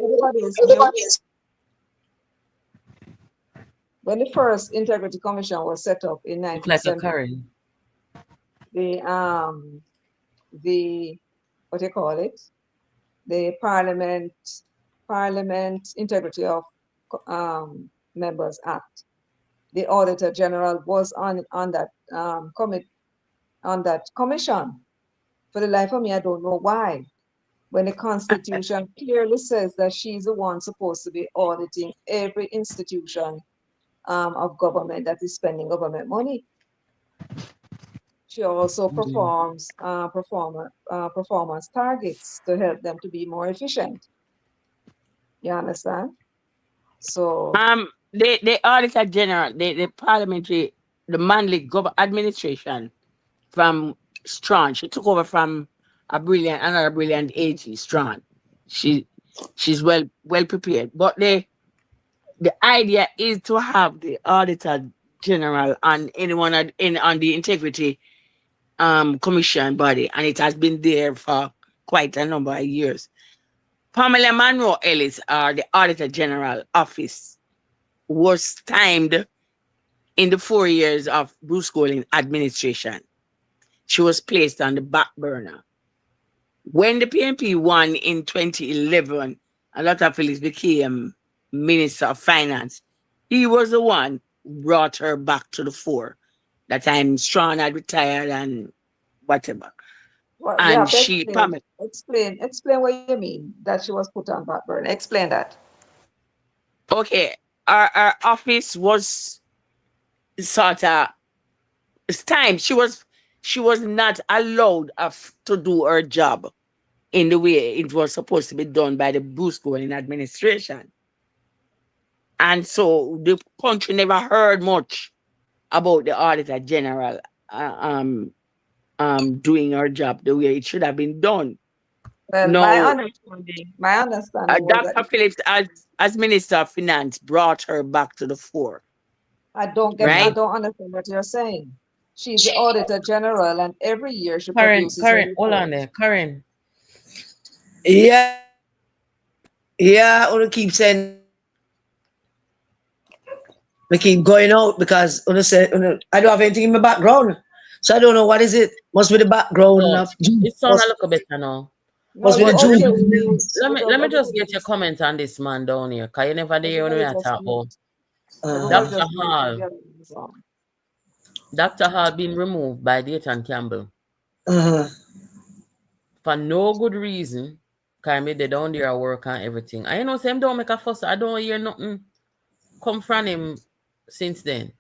everybody is mute. When the first Integrity Commission was set up in It's like a 1972, Karen. the what do you call it? The Parliament Integrity of Members Act. The Auditor General was on that commission. For the life of me, I don't know why. When the Constitution clearly says that she's the one supposed to be auditing every institution of government that is spending government money. She also performs performance targets to help them to be more efficient. You understand? So the Auditor General, the parliamentary, the manly administration from Strawn, she took over from another brilliant AG, Strawn. She's well prepared. But the idea is to have the Auditor General and anyone on the Integrity Commission body, and it has been there for quite a number of years. Pamela Monroe Ellis, the Auditor General Office, was timed in the 4 years of Bruce Golding administration. She was placed on the back burner. When the PNP won in 2011, a lot of Phillips became Minister of Finance. He was the one who brought her back to the fore. That time Strawn had retired and whatever. Well, you And have to she, Pamela, explain what you mean that she was put on back burner. Explain that. okay, our office was sort of, it's time. She was not allowed to do her job in the way it was supposed to be done by the Bruce Golding administration. And so the country never heard much about the Auditor General doing her job the way it should have been done. Well, No, my understanding was that Dr. Phillips, as Minister of Finance, brought her back to the fore, I right? don't understand what you're saying. She's the Auditor General, and every year she Karen, produces a Karen, hold report. on there. Karen, Yeah, yeah, I want to keep saying, we keep going out because I don't have anything in my background. So I don't know what is it. Must be the background oh, of June. it sounds a little better now. No, Must be you're the But June. okay with news. let We me don't, let me just everybody get your just, comment on this man down here, cause you never did when we everybody are just talk mute. about Uh-huh. Everybody Dr. just mute and Hall. get it on. Dr. Hall being removed by Dayton Campbell Uh-huh. for no good reason. Cause me they down there work and everything. I know same don't make a fuss. I don't hear nothing come from him since then.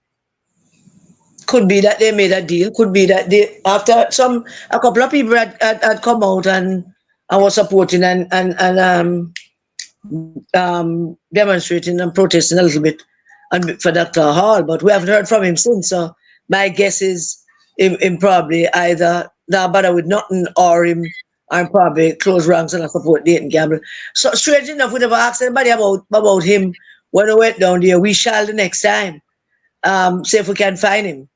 Could be that they made a deal. Could be that they after a couple of people had come out and was supporting and demonstrating and protesting a little bit for Dr. Hall, but we haven't heard from him since. So my guess is him probably either not bother with nothing or him probably close ranks and support Dayton Campbell. So strange enough, we never asked anybody about him when we went down there. We shall the next time. See if we can find him.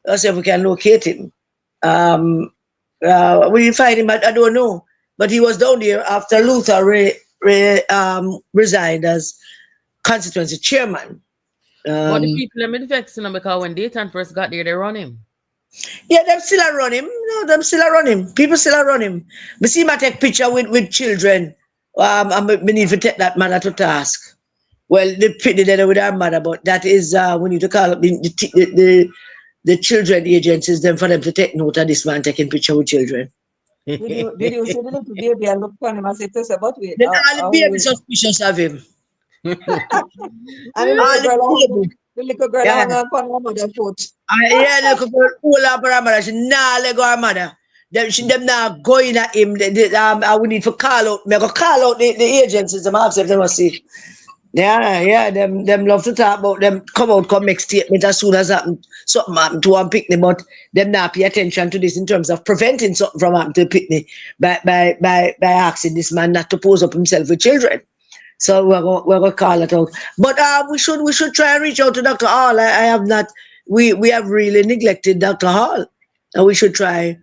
Or see if we can locate him. Um, we didn't find him, I don't know. But he was down there after Luther resigned as constituency chairman. But the Um, people them it vexing him because when Dayton first got there, they run him. yeah, them still a run him. No, them still a run him. People still a run him. But see, I take picture with children. And we need to take that mother to task. Well, the pity there with our mother, but that is we need to call up the children agencies them for them to take note of this man taking picture with children. Did you see the little baby and look for him as if to say, but wait, Then all the who baby is suspicious of him. and All the baby. the little girl Yeah. hung on her mother's foot. Yeah, the little girl pull up her mother. She nah let go her mother. Them now going at him. I will need to call out. Me go call out the agencies. Them ask if they must see. Yeah. Them love to talk about them. Come make statement as soon as something happen to one picnic. But them not pay attention to this in terms of preventing something from happening to picnic by asking this man not to pose up himself with children. So we're gonna call it out. But we should try and reach out to Dr. Hall. I have not. We have really neglected Dr. Hall, and we should try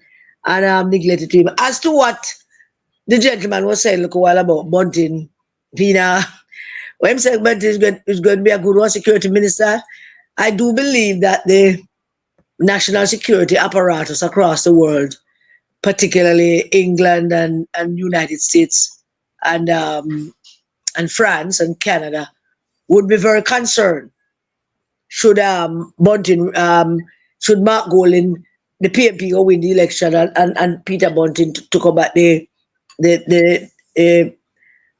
and neglected him. As to what the gentleman was saying, look a while about Bunting, Pina. When he said Bunting is going to be a good one security minister, I do believe that the national security apparatus across the world, particularly England and United States and France and Canada, would be very concerned should Bunting should Mark Golding, the PNP go win the election and Peter Bunting to come back the uh,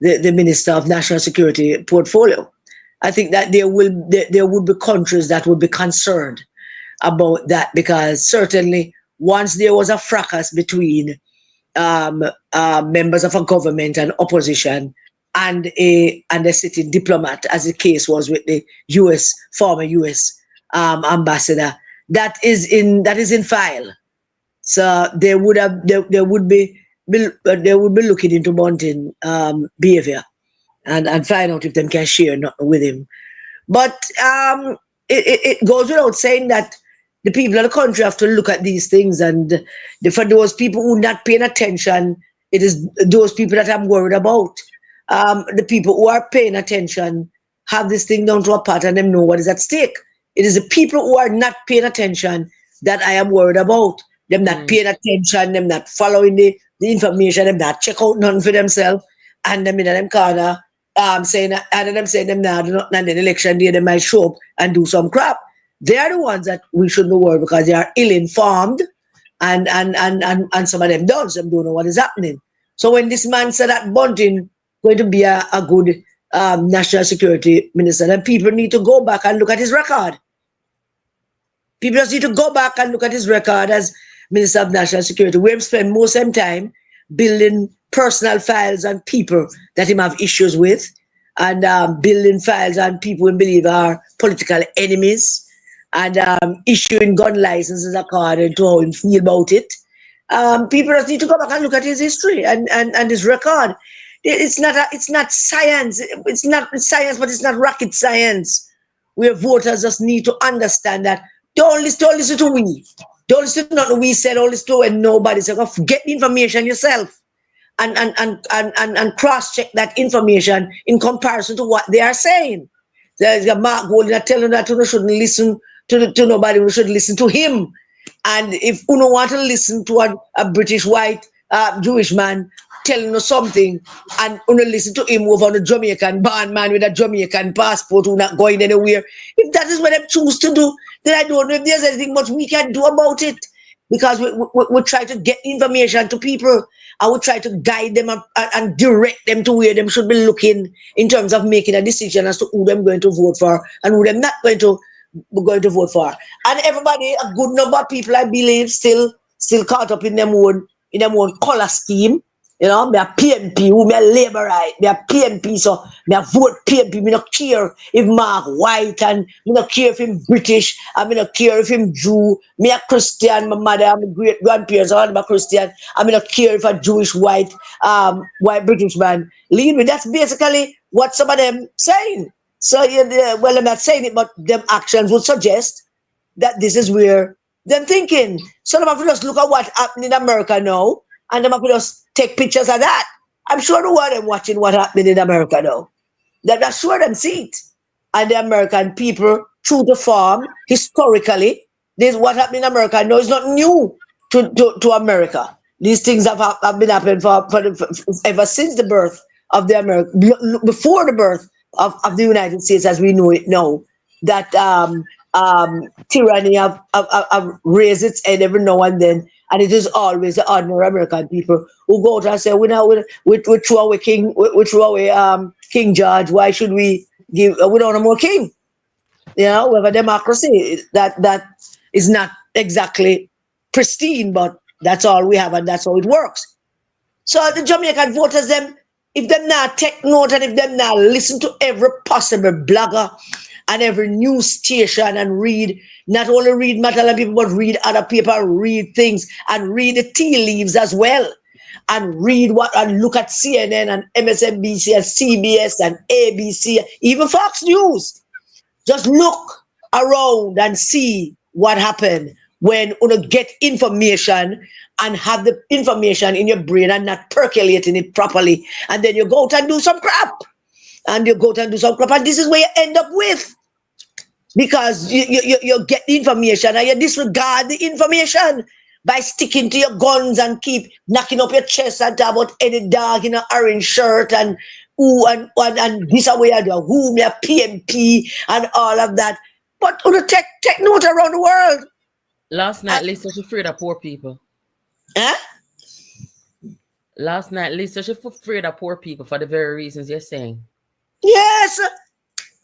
the Minister of National Security portfolio. I think that there would be countries that would be concerned about that because certainly once there was a fracas between members of a government and opposition and a sitting diplomat, as the case was with the former US ambassador, that is in file. So they would be looking into Bunting behavior and find out if them can share nothing with him. But it goes without saying that the people of the country have to look at these things, and for those people who are not paying attention, it is those people that I'm worried about. the people who are paying attention have this thing down to a pat and them know what is at stake. It is the people who are not paying attention that I am worried about. Them not paying attention, them not following the information, them not check out nothing for themselves, and them in them corner saying, and them saying them now do not an election day, they might show up and do some crap. They are the ones that we should be worried because they are ill-informed, and some of them don't know what is happening. So when this man said that Bunting going to be a good national security minister, then people need to go back and look at his record. People just need to go back and look at his record as Minister of National Security. We have spent most of time building personal files on people that him have issues with, and building files on people we believe are political enemies, and issuing gun licenses according to how he feel about it. People just need to go back and look at his history and his record. It's not science. It's not science, but it's not rocket science. Where voters just need to understand that don't listen to we. Don't listen to what we said, don't listen to when nobody said. Get the information yourself and cross-check that information in comparison to what they are saying. There's a Mark Golding telling that you shouldn't listen to nobody, we should listen to him. And if you don't want to listen to a British white Jewish man telling us something, and you listen to him over a Jamaican born man with a Jamaican passport who not going anywhere, if that is what they choose to do, then I don't know if there's anything much we can do about it, because we try to get information to people. I would try to guide them and direct them to where they should be looking in terms of making a decision as to who they're going to vote for and who they're not going to vote for. And everybody, a good number of people, I believe, still caught up in them own color scheme. You know, me a PNP, me a Labourite, me a PNP, so me a vote PNP. Me not care if Mark white, and me not care if him British, and me not care if him Jew. Me a Christian, my mother and my great grandparents all are Christian, and me not care if a Jewish white British man lead me. That's basically what some of them saying. So well, I'm not saying it, but them actions would suggest that this is where them thinking. So them have to just look at what happened in America now, and them have to just take pictures of that. I'm sure the world them watching what happened in America now. I'm sure them see it. And the American people, true to form, historically, this what happened in America now is not new to America. These things have been happening for ever since the birth of the America, before the birth of the United States as we know it now. That tyranny have raised its head every now and then. And it is always the ordinary American people who go out and say, we throw away King George. Why should we give? We don't want more king. You know, we have a democracy that is not exactly pristine, but that's all we have, and that's how it works. So the Jamaican voters, if them not take note and if them not listen to every possible blogger and every news station and not only read Matalan people, but read other people, read things, and read the tea leaves as well. And and look at CNN and MSNBC and CBS and ABC, even Fox News. Just look around and see what happened when you get information and have the information in your brain and not percolating it properly. And then you go out and do some crap. And this is where you end up with. Because you get the information and you disregard the information by sticking to your guns and keep knocking up your chest and talk about any dog in an orange shirt and who and this away and who me a PNP and all of that. But take note around the world. Last night, Lisa, she freed of poor people. Huh? Last night, Lisa, she freed of poor people for the very reasons you're saying. Yes.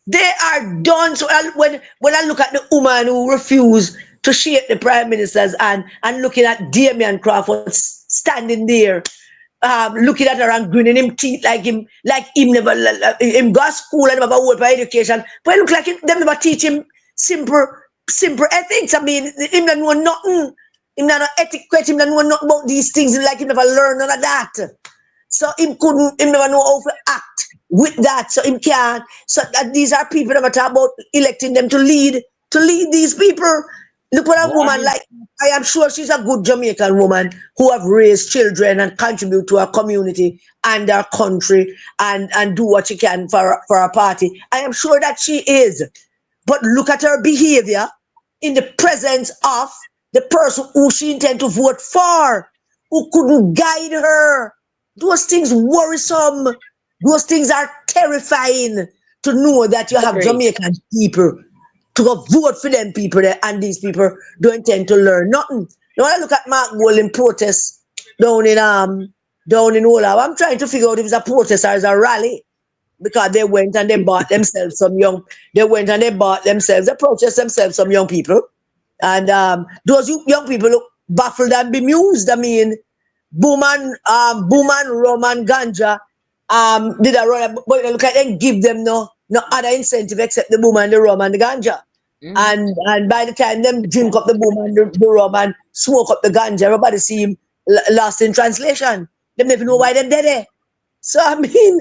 They are done. So when I look at the woman who refused to shake the prime ministers and looking at Damian Crawford standing there, looking at her and grinning him teeth like him never him go to school and never work for education. But it look like them never teach him simple ethics. I mean, him don't know nothing. Him not etiquette. Him don't know nothing about these things. Like him never learn none of that. So him never know how to act with that. So him can't. So that these are people that talk about electing them to lead these people. Look what a woman like I am sure she's a good Jamaican woman who have raised children and contribute to her community and her country and do what she can for her party. I am sure that she is. But look at her behavior in the presence of the person who she intended to vote for, who couldn't guide her. Those things worrisome. Those things are terrifying to know that you have Jamaican people to go vote for them people there, and these people don't intend to learn nothing. Now when I look at Mark Golden protests down in Ola, I'm trying to figure out if it's a protest or it's a rally. Because they went and they bought themselves they purchased themselves some young people. And those young people look baffled and bemused. I mean, Booman, Roman Ganja did a run, but look at them, give them no other incentive except the Booman, the rum, and the Ganja. And by the time them drink up the Booman, the rum, and smoke up the Ganja, everybody see him lost in translation. They never know why they're dead. So I mean,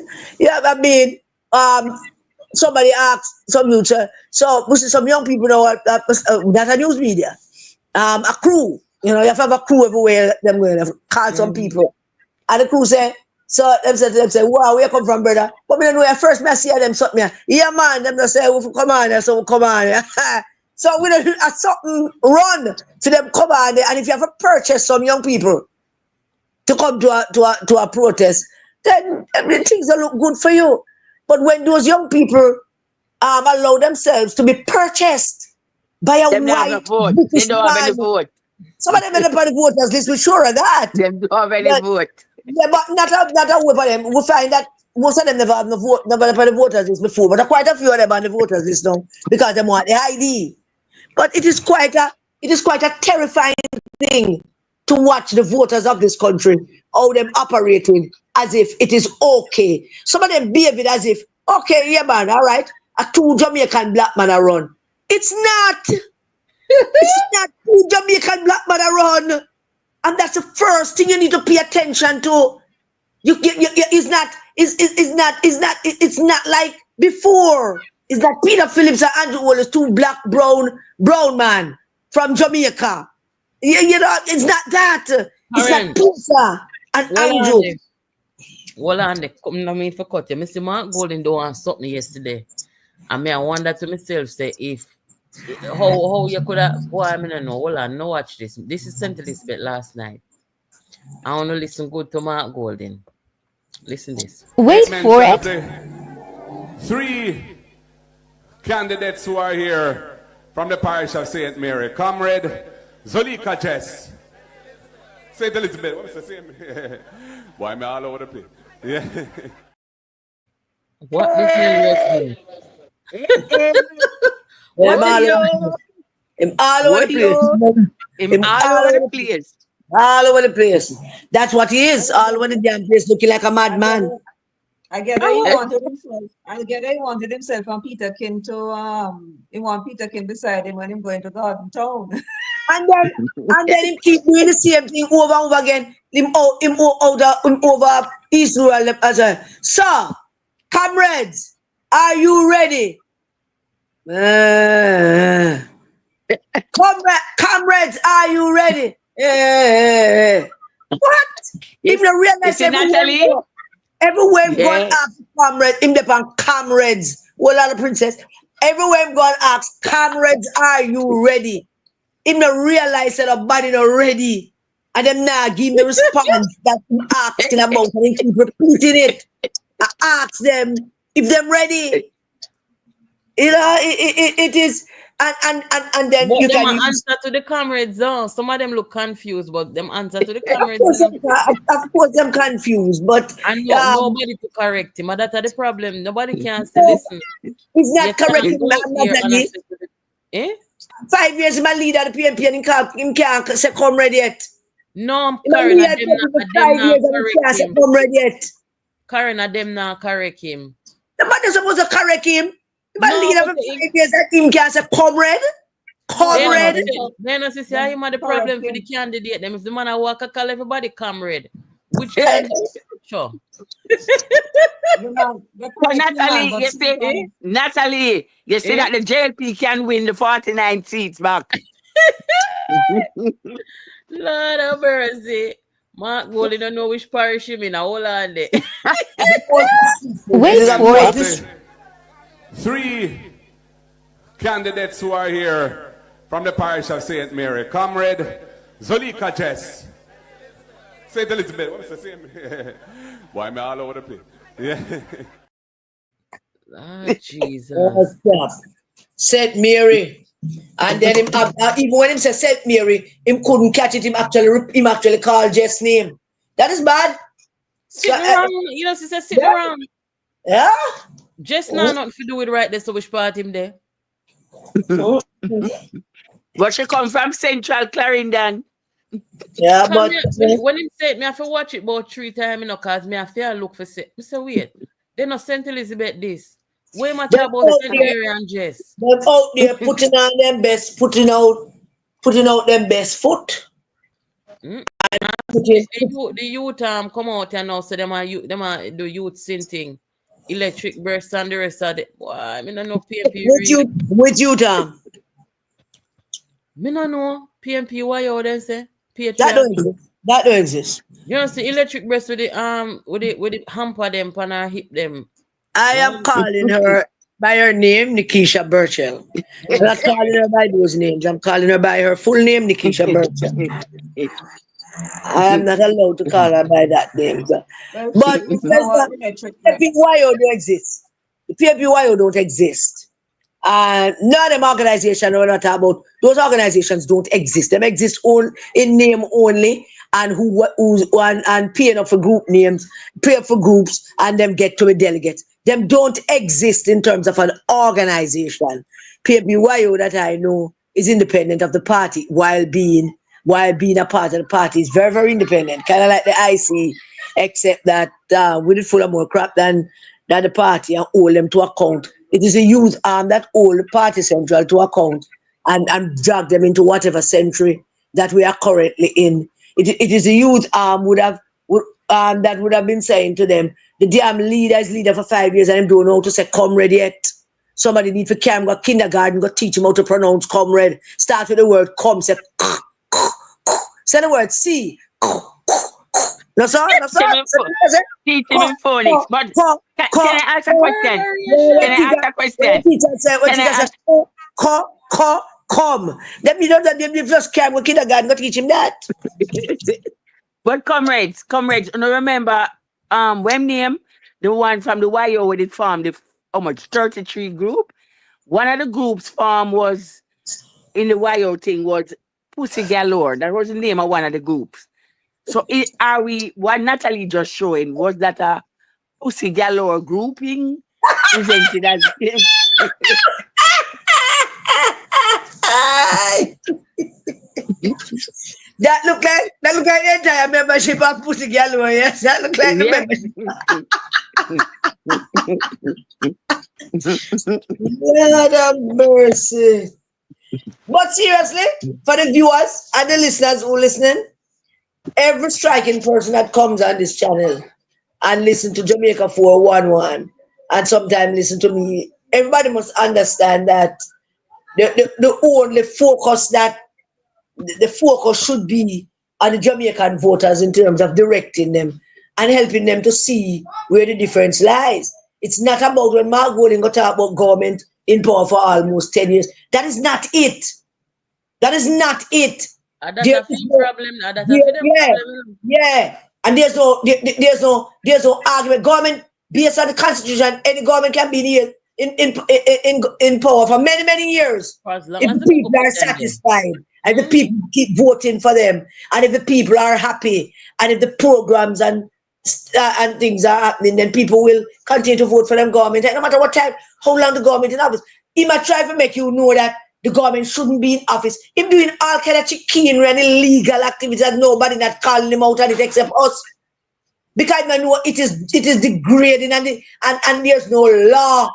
somebody asked some youth, so we see some young people now that are news media, a crew, you have to have a crew everywhere. Them going to call some people, and the crew say, so them say, wow, where you come from, brother? But me don't know your first message them something. Yeah, man, them just say, come on, so come on. So we don't something run to them come on, and if you have to purchase some young people to come to a protest, then things will look good for you. But when those young people allow themselves to be purchased by a white British they don't have any man, vote. some of them end up on the voters list, we're sure of that. They don't have any vote. Yeah, but not a way for them. We find that most of them never have never on the voters list before, but quite a few of them on the voters list now because they want the ID. But it is quite a terrifying thing to watch the voters of this country, how them operating as if it is okay. Some of them behave it as if, okay, yeah, man, all right, a 2 Jamaican black man are run. It's not. It's not 2 Jamaican black man are run. And that's the first thing you need to pay attention to. It's not like before. It's like Peter Phillips and Andrew Wallace, 2 black, brown man from Jamaica. It's not that. It's like Peter and Andrew. Well, and come me for cut you. Mr. Mark Golden do want something yesterday. I mean, I wonder to myself, say, if how you could have, boy, I mean, I know. Hold on, no, watch this. This is St. Elizabeth last night. I want to listen good to Mark Golden. Listen this. Wait for it. 3 candidates who are here from the parish of St. Mary. Comrade Zolika Jess. St. Elizabeth. What is the same? Why am I all over the place? Yeah. What this name What all over the place. All over the place. All over the place. That's what he is. All over the damn place, looking like a madman. I get that he wanted himself. I get that he wanted himself and Peter King to he want Peter King beside him when him going to Garden Town. And then him keep doing the same thing over and over again. Him over Israel as well. So, comrades, are you ready? Comrades, are you ready? What? If you realize everywhere I'm going to ask comrades, him depend comrades, what are the princess? Everywhere I'm going to ask comrades, are you ready? Him not realize that a body not ready. And them now give me response that I'm asking about and they keep repeating it. I ask them if they're ready. It is and then but you them can answer to the comrades. Some of them look confused, but them answer to the comrades. Of course, I'm confused, but and nobody to correct him. And that's the problem. Nobody can say, listen. He's not correcting me. Eh? 5 years my leader the PNP and him can't say comrade yet. No, Karen, them not correct him. Comrade yet. Karen, them not correct him. Nobody's supposed to correct him. My leader for 5 years that him can't say comrade. Comrade. Then I say him had the problem for the candidate. Them if the man I walk, I call everybody comrade. Which candidate? Sure. Natalie, you see that the JLP can win the 49 seats back. Lord have mercy. Mark Goldie don't know which parish him in. Hold on there. This is a Gentlemen, this 3 candidates who are here from the parish of St. Mary. Comrade Zolika Jess. St. Elizabeth. What is the same? Why am I all over the place? Yeah. Oh, Jesus. St. Mary. And then him even when him say St. Mary, him couldn't catch it. Him actually called Jess' name. That is bad. Sit around. You know, sister, sit around. Yeah. Just now nothing to do with right there, so which part him there? But she come from Central Clarendon. Yeah, but when him said me, I have to watch it about 3 times, you know, cause me I feel look for say. Mr. Wait, they not St. Elizabeth this. Way much about St. Mary and Jess. they're out there putting on them best, putting out them best foot. The youth come out and now so them are the youth sin thing. Electric burst and the rest of it. Boy, I mean I know PNP. With you, Tom. Me no know PNP why you then say That don't exist. You know see electric burst with the hamper them pan her hip them. I am calling her by her name, Nikisha Burchell. I'm not calling her by those names. I'm calling her by her full name, Nikisha Burchell. I am not allowed to call her by that name. But the PPYO don't exist. The PPYO don't exist. And none of them organizations we're not talking about, those organizations don't exist. Them exist in name only and and paying up for group names, pay up for groups, and them get to a delegate. Them don't exist in terms of an organization. PPYO that I know is independent of the party while being a part of the party. Is very, very independent. Kind of like the IC, except that we did full of more crap than the party and hold them to account. It is a youth arm that hold the party central to account and drag them into whatever century that we are currently in. It is a youth arm that would have been saying to them, the damn leader is leader for 5 years and him don't know how to say comrade yet. Somebody need to carry him go kindergarten, go teach him how to pronounce comrade. Start with the word come, say say the word see. No, sir. Teach him in phonics. But can I ask a question? Can I ask a question? Come. Then you know that they just can't go kindergarten, go teach him that. But comrades, you remember when name the one from the YO with it formed the 33 group. One of the groups formed was in the YO thing was Pussy Galore. That was the name of one of the groups. So what Natalie just showing was that a Pussy Galore grouping presented as That look like the entire membership of Pussy Galore, yes. That look like the membership. Lord have mercy. But seriously, for the viewers and the listeners who listening, every striking person that comes on this channel and listen to Jamaica 411 and sometimes listen to me, everybody must understand that the only focus that the focus should be on the Jamaican voters in terms of directing them and helping them to see where the difference lies. It's not about when Mark Golding got to talk about government in power for almost 10 years. That is not it. That's a problem. Yeah. And there's no argument. Government based on the constitution, any government can be in power for many, many years. If the people are satisfied and the people keep voting for them, and if the people are happy, and if the programs and things are happening, then people will continue to vote for them government. And no matter what time, how long the government in office. He might try to make you know that the government shouldn't be in office. Him doing all kind of chicanery and illegal activities and nobody not calling him out on it except us. Because I know it is degrading and there's no law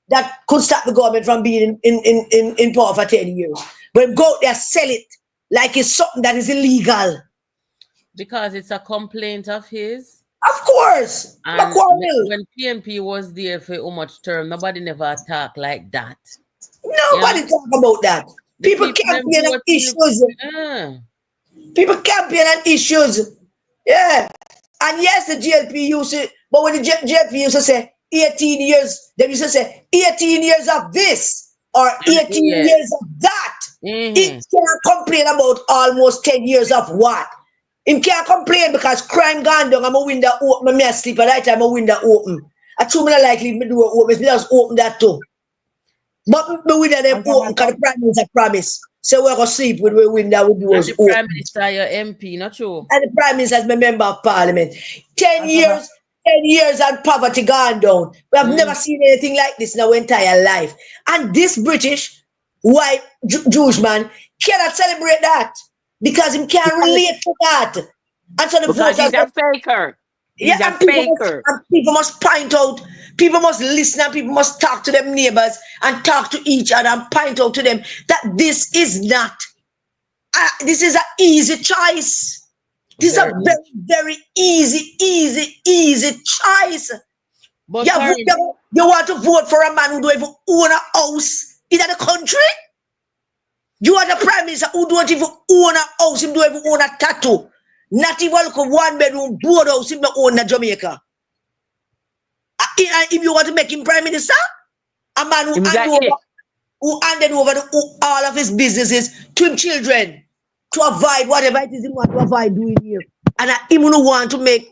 that could stop the government from being in power for 10 years. But go out there, sell it like it's something that is illegal. Because it's a complaint of his. Of course. And when PNP was there for how much term, nobody never talked like that. Nobody talk about that. People campaign on issues. People campaign on issues. Yeah. And yes, the JLP used it, but when the JLP used to say 18 years, they used to say 18 years of this or 18 years of that. It can't complain about almost 10 years of what? It can't complain because crime gone down. I'm a window open. Me sleep at night time. A window open. I too many likely me do open. Me just open that too. But the window them open because the prime minister promise. So we're gonna sleep with the window with doors open. Prime Minister, your MP, not true. And the prime minister is my member of parliament. 10 years and poverty gone down. We have never seen anything like this in our entire life. And this British white Jewish man cannot celebrate that because he can't relate to that. And so the because he's a faker. He's a faker. And people must point out, people must listen, and people must talk to them neighbors and talk to each other and point out to them that this is not, this is an easy choice. This is a very, very easy choice. But you want to vote for a man who don't even own a house in the country? You want a prime minister who don't even own a house, him don't even own a tattoo. Not even like a one-bedroom board house, him don't own a Jamaica. If you want to make him prime minister, a man who handed over all of his businesses to his children to avoid whatever it is he want to avoid doing here. And him who don't want to make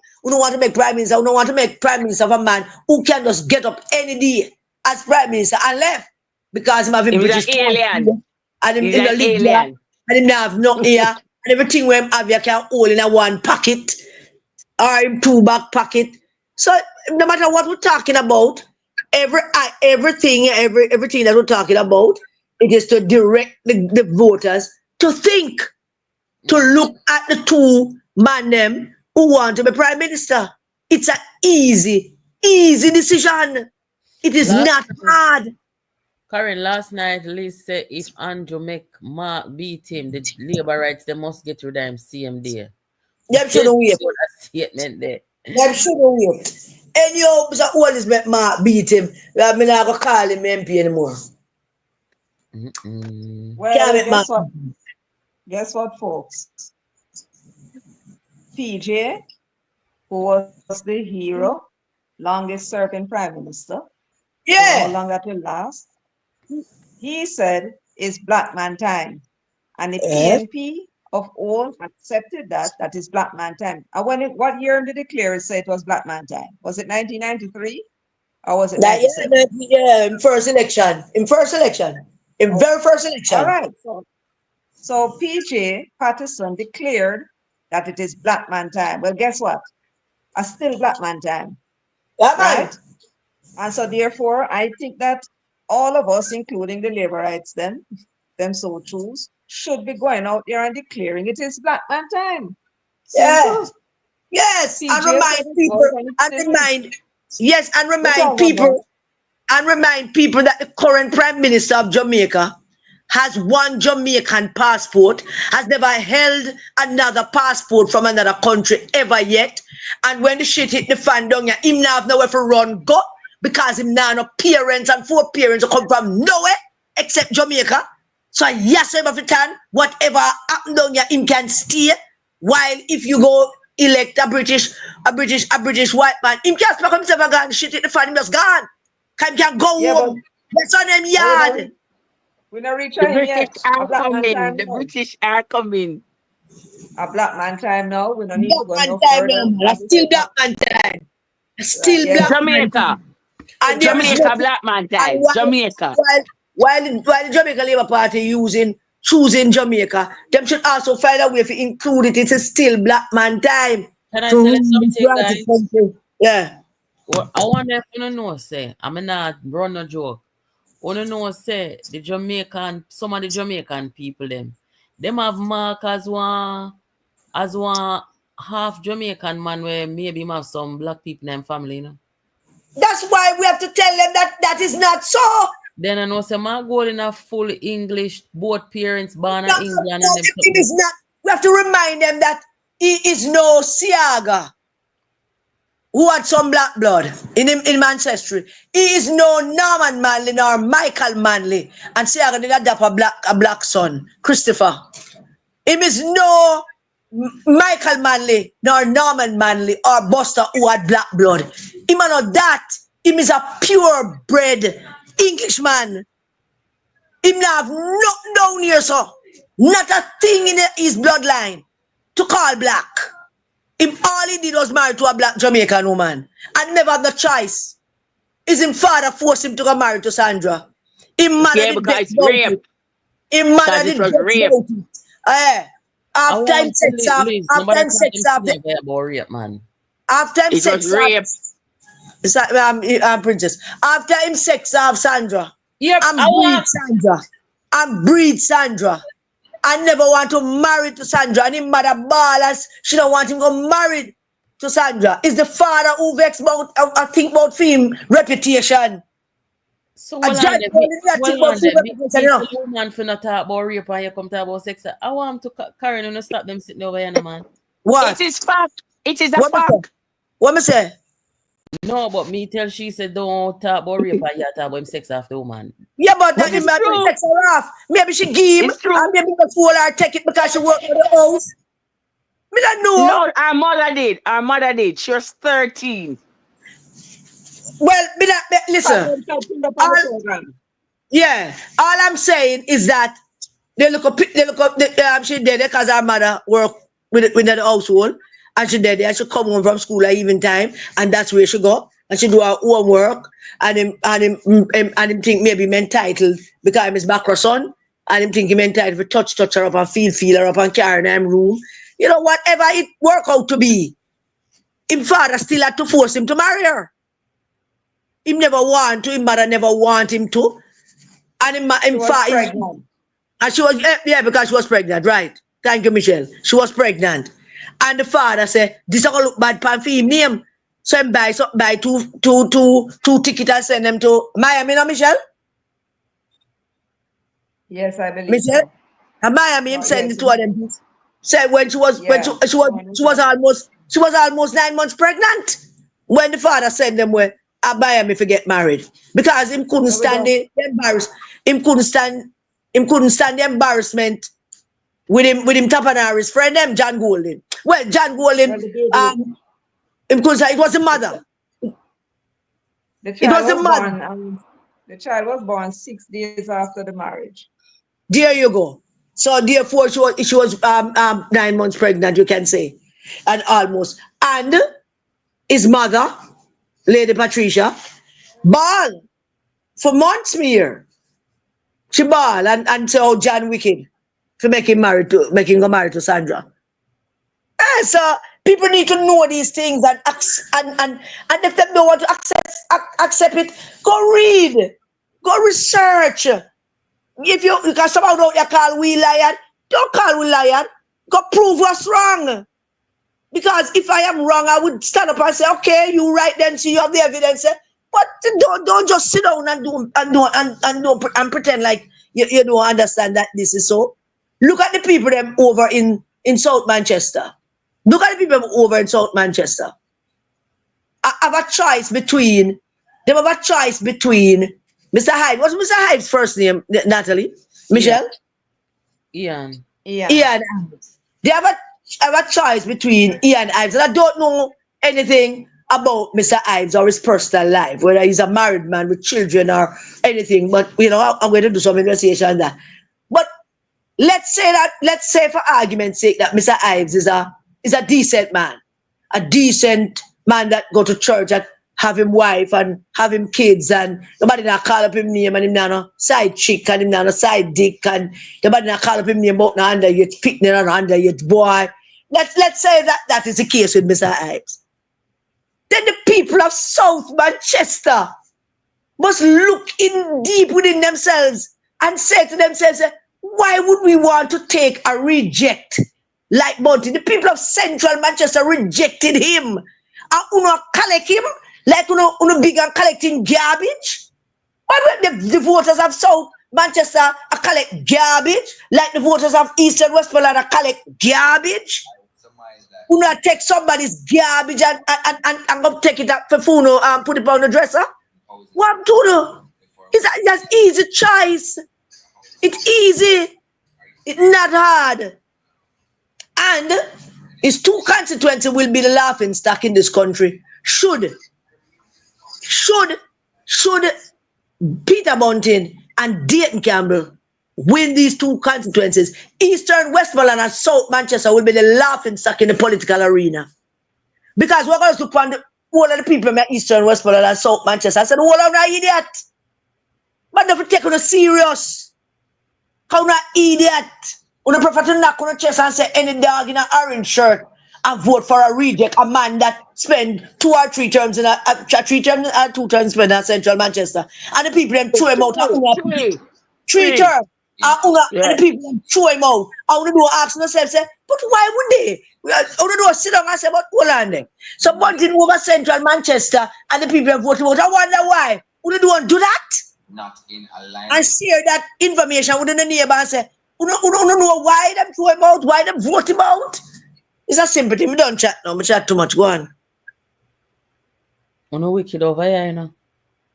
prime minister, who don't want to make prime minister of a man who can just get up any day as prime minister and left because him have a British alien. And him in a alien. And him have no ear. And everything where him have you can hold in a one pocket or in two back pocket. So no matter what we're talking about, everything that we're talking about, it is to direct the voters to think, to look at the two man them who want to be prime minister. It's an easy decision. It is not hard. Karen, last night, Liz said if Andrew Mark beat him, the labor rights, they must get rid of him CMD. Them shouldn't wait. Statement there. Them shouldn't wait. Any hope that all this make Mark beat him, I'm not going to call him MP anymore. Well, guess what, folks? PJ, who was the hero, longest serving prime minister, how long that will last, he said it's black man time. And the PNP of all accepted that is black man time. And what year did they declare it say it was black man time? Was it 1993 or was it 97? In first election. In very first election. All right. So PJ Patterson declared that it is black man time. Well, guess what? It's still black man time. Right? And so therefore, I think that all of us, including the labor rights them so choose, should be going out there and declaring it is black man time. Yes. Yes. And remind people that the current Prime Minister of Jamaica has one Jamaican passport, has never held another passport from another country ever yet. And when the shit hit the fan down here, him now have nowhere for run go because him now no parents and 4 parents come from nowhere except Jamaica. So yes, every time, whatever happen down here, him can stay. While if you go elect a British white man, him can't speak himself again, shit hit the fan, him just gone. Him can go home. That's on them yard. We not reach the British are coming. The British are coming. A black man time now. We don't need to go no further. Still black man time. Still black Jamaica. And Jamaica black man time. Jamaica. While the Jamaica Labour Party choosing Jamaica, them should also find a way to include it. It's still black man time. Can I tell you something, guys? Yeah. Well, I wonder if you know, say, I'm not run no joke. You know, say, some of the Jamaican people, them have Mark as one half Jamaican man where maybe have some black people in family, you know. That's why we have to tell them that is not so. Then I know say my goal in a full English, both parents born in England. It is not. We have to remind them that he is no Siaga. who had some black blood in him in ancestry. He is no Norman Manley nor Michael Manley. And say I'm gonna adapt a black son, Christopher. Him is no Michael Manley nor Norman Manley or Buster who had black blood. Him are not that. Him is a purebred Englishman. Him not have nothing down here, so not a thing in his bloodline to call black. Him all he did was marry to a black Jamaican woman and never had no choice. His him father forced him to go marry to Sandra. Him mother Yeah, did because death it's about rape. it. Him mother Because did it was death rape. about it. I After him want to sex up, Liz. after Nobody him tell sex them up, to never about rape, man. after him It was sex up, rape. princess. After him sex up Sandra, Yep, I and breed want. Sandra, and breed Sandra. I never want to marry to Sandra. And him mother ballers, she don't want him to go married to Sandra. Is the father who vex about, I think about film reputation. So A well on judge them. only that thing Well about on film them. reputation, Me you tell know. you man for not talk about rape and you come talk about sex. I want to Karen and stop them sitting over here, no, man. What? It is fact. It is a What me say? fact. What me say? No, but me tell she said don't talk about rape and you talk about him sex after woman. Yeah, but But that it's him might true. sex her off. Maybe she give him, It's true. and maybe the fool her take it because she work for the house. Me don't know. No, our mother did. Our mother did. She was 13. Well, listen. All, yeah, all I'm saying is that they look up, she did it because her mother work with the household, and she did it, and she come home from school at even time, and that's where she go, and she do her own work, and him think maybe him entitled because I'm his background son, and him think him entitled to touch her up and feel her up and carry her in room. You know, whatever it work out to be, him father still had to force him to marry her. Him never want to, him mother never want him to. And him father, Pregnant. and she was, yeah, because she was pregnant, right? Thank you, Michelle. She was pregnant. And the father said, this is going to look bad for him name. So him buy two tickets and send them to Miami, no, Michelle? Yes, I believe Michelle? so. And Miami, him Oh, send the yes. two of them. Said when she was she was almost 9 months pregnant when the father sent them where at Miami to get married because him couldn't There we stand go. the embarrassment. Him couldn't stand the embarrassment with him tapping on his friend them John Golden. Well, John Golden Well, the baby, him could say it was the mother. the It was child the was mother. born. The child was born 6 days after the marriage. There you go. So therefore she was 9 months pregnant, you can say. And almost. And his mother, Lady Patricia, ball for months me here. She ball and say, oh, John wicked to make him go married to Sandra. So people need to know these things and if they don't want to accept it, go read, go research. If you because somehow don't you call we lion, don't call we lion. Go prove us wrong. Because if I am wrong, I would stand up and say, okay, you right then, so you have the evidence. But don't just sit down and pretend like you don't understand that this is so. Look at the people them over in South Manchester. Look at the people over in South Manchester. I have a choice between Mr. Hyde. What's Mr. Hyde's first name, Natalie? Michelle? Ian. Yeah. Ian Ives. They have a choice between Ian Ives. And I don't know anything about Mr. Ives or his personal life, whether he's a married man with children or anything. But, you know, I'm going to do some investigation on that. But let's say for argument's sake that Mr. Ives is a decent man. A decent man that go to church and have him wife and have him kids and nobody not call up him name and him not a side chick and him not a side dick and nobody not call up him name about no underage picnic and underage boy. Let's say that is the case with Mr. Ives. Then the people of South Manchester must look in deep within themselves and say to themselves, why would we want to take a reject like Monty? The people of Central Manchester rejected him. And uno collect him like uno big and collecting garbage. Why would the voters of South Manchester collect garbage like the voters of East and West Portland collect garbage? You not take somebody's garbage and go take it up for food and put it on the dresser? What to do? It's just easy choice. It's easy. It's not hard. And its two constituencies will be the laughing stock in this country. Should Peter Bunting and Dayton Campbell win these two constituencies, Eastern Westmoreland and South Manchester will be the laughing stock in the political arena. Because we're going to look on all of the people in Eastern Westmoreland and South Manchester. I said, all of them are idiot. But if you take it serious, how not idiot? When the prefer to knock on the chest and say any dog in an orange shirt and vote for a reject, a man that spend 2 or 3 terms in a 2 terms spent in Central Manchester, and the people them throw him out. Three terms. And the people them throw him out. I want to do ask themselves, say, but why would they? I want to do sit down and say, but hold on there. So Bunting over Central Manchester and the people have voted out. I wonder why. Would they do that? Not in alignment. And share that information with the neighbor and say, you don't know why them throw him out, why them vote him out. It's a simple thing. We don't chat now. We chat too much. Go on. You know, wicked over here, you know.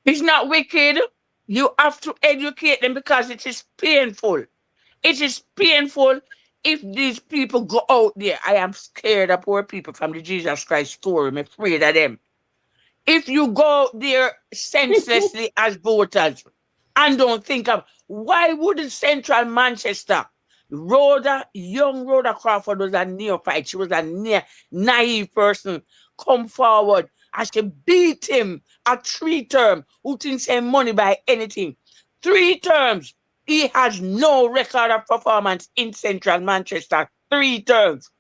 It's not wicked. You have to educate them because it is painful. It is painful if these people go out there. I am scared of poor people from the Jesus Christ story. I'm afraid of them. If you go there senselessly as voters and don't think of why wouldn't Central Manchester, young Rhoda Crawford was a neophyte. She was a naive person. Come forward and she beat him at 3 terms. Who thinks say money by anything? 3 terms. He has no record of performance in Central Manchester. 3 terms.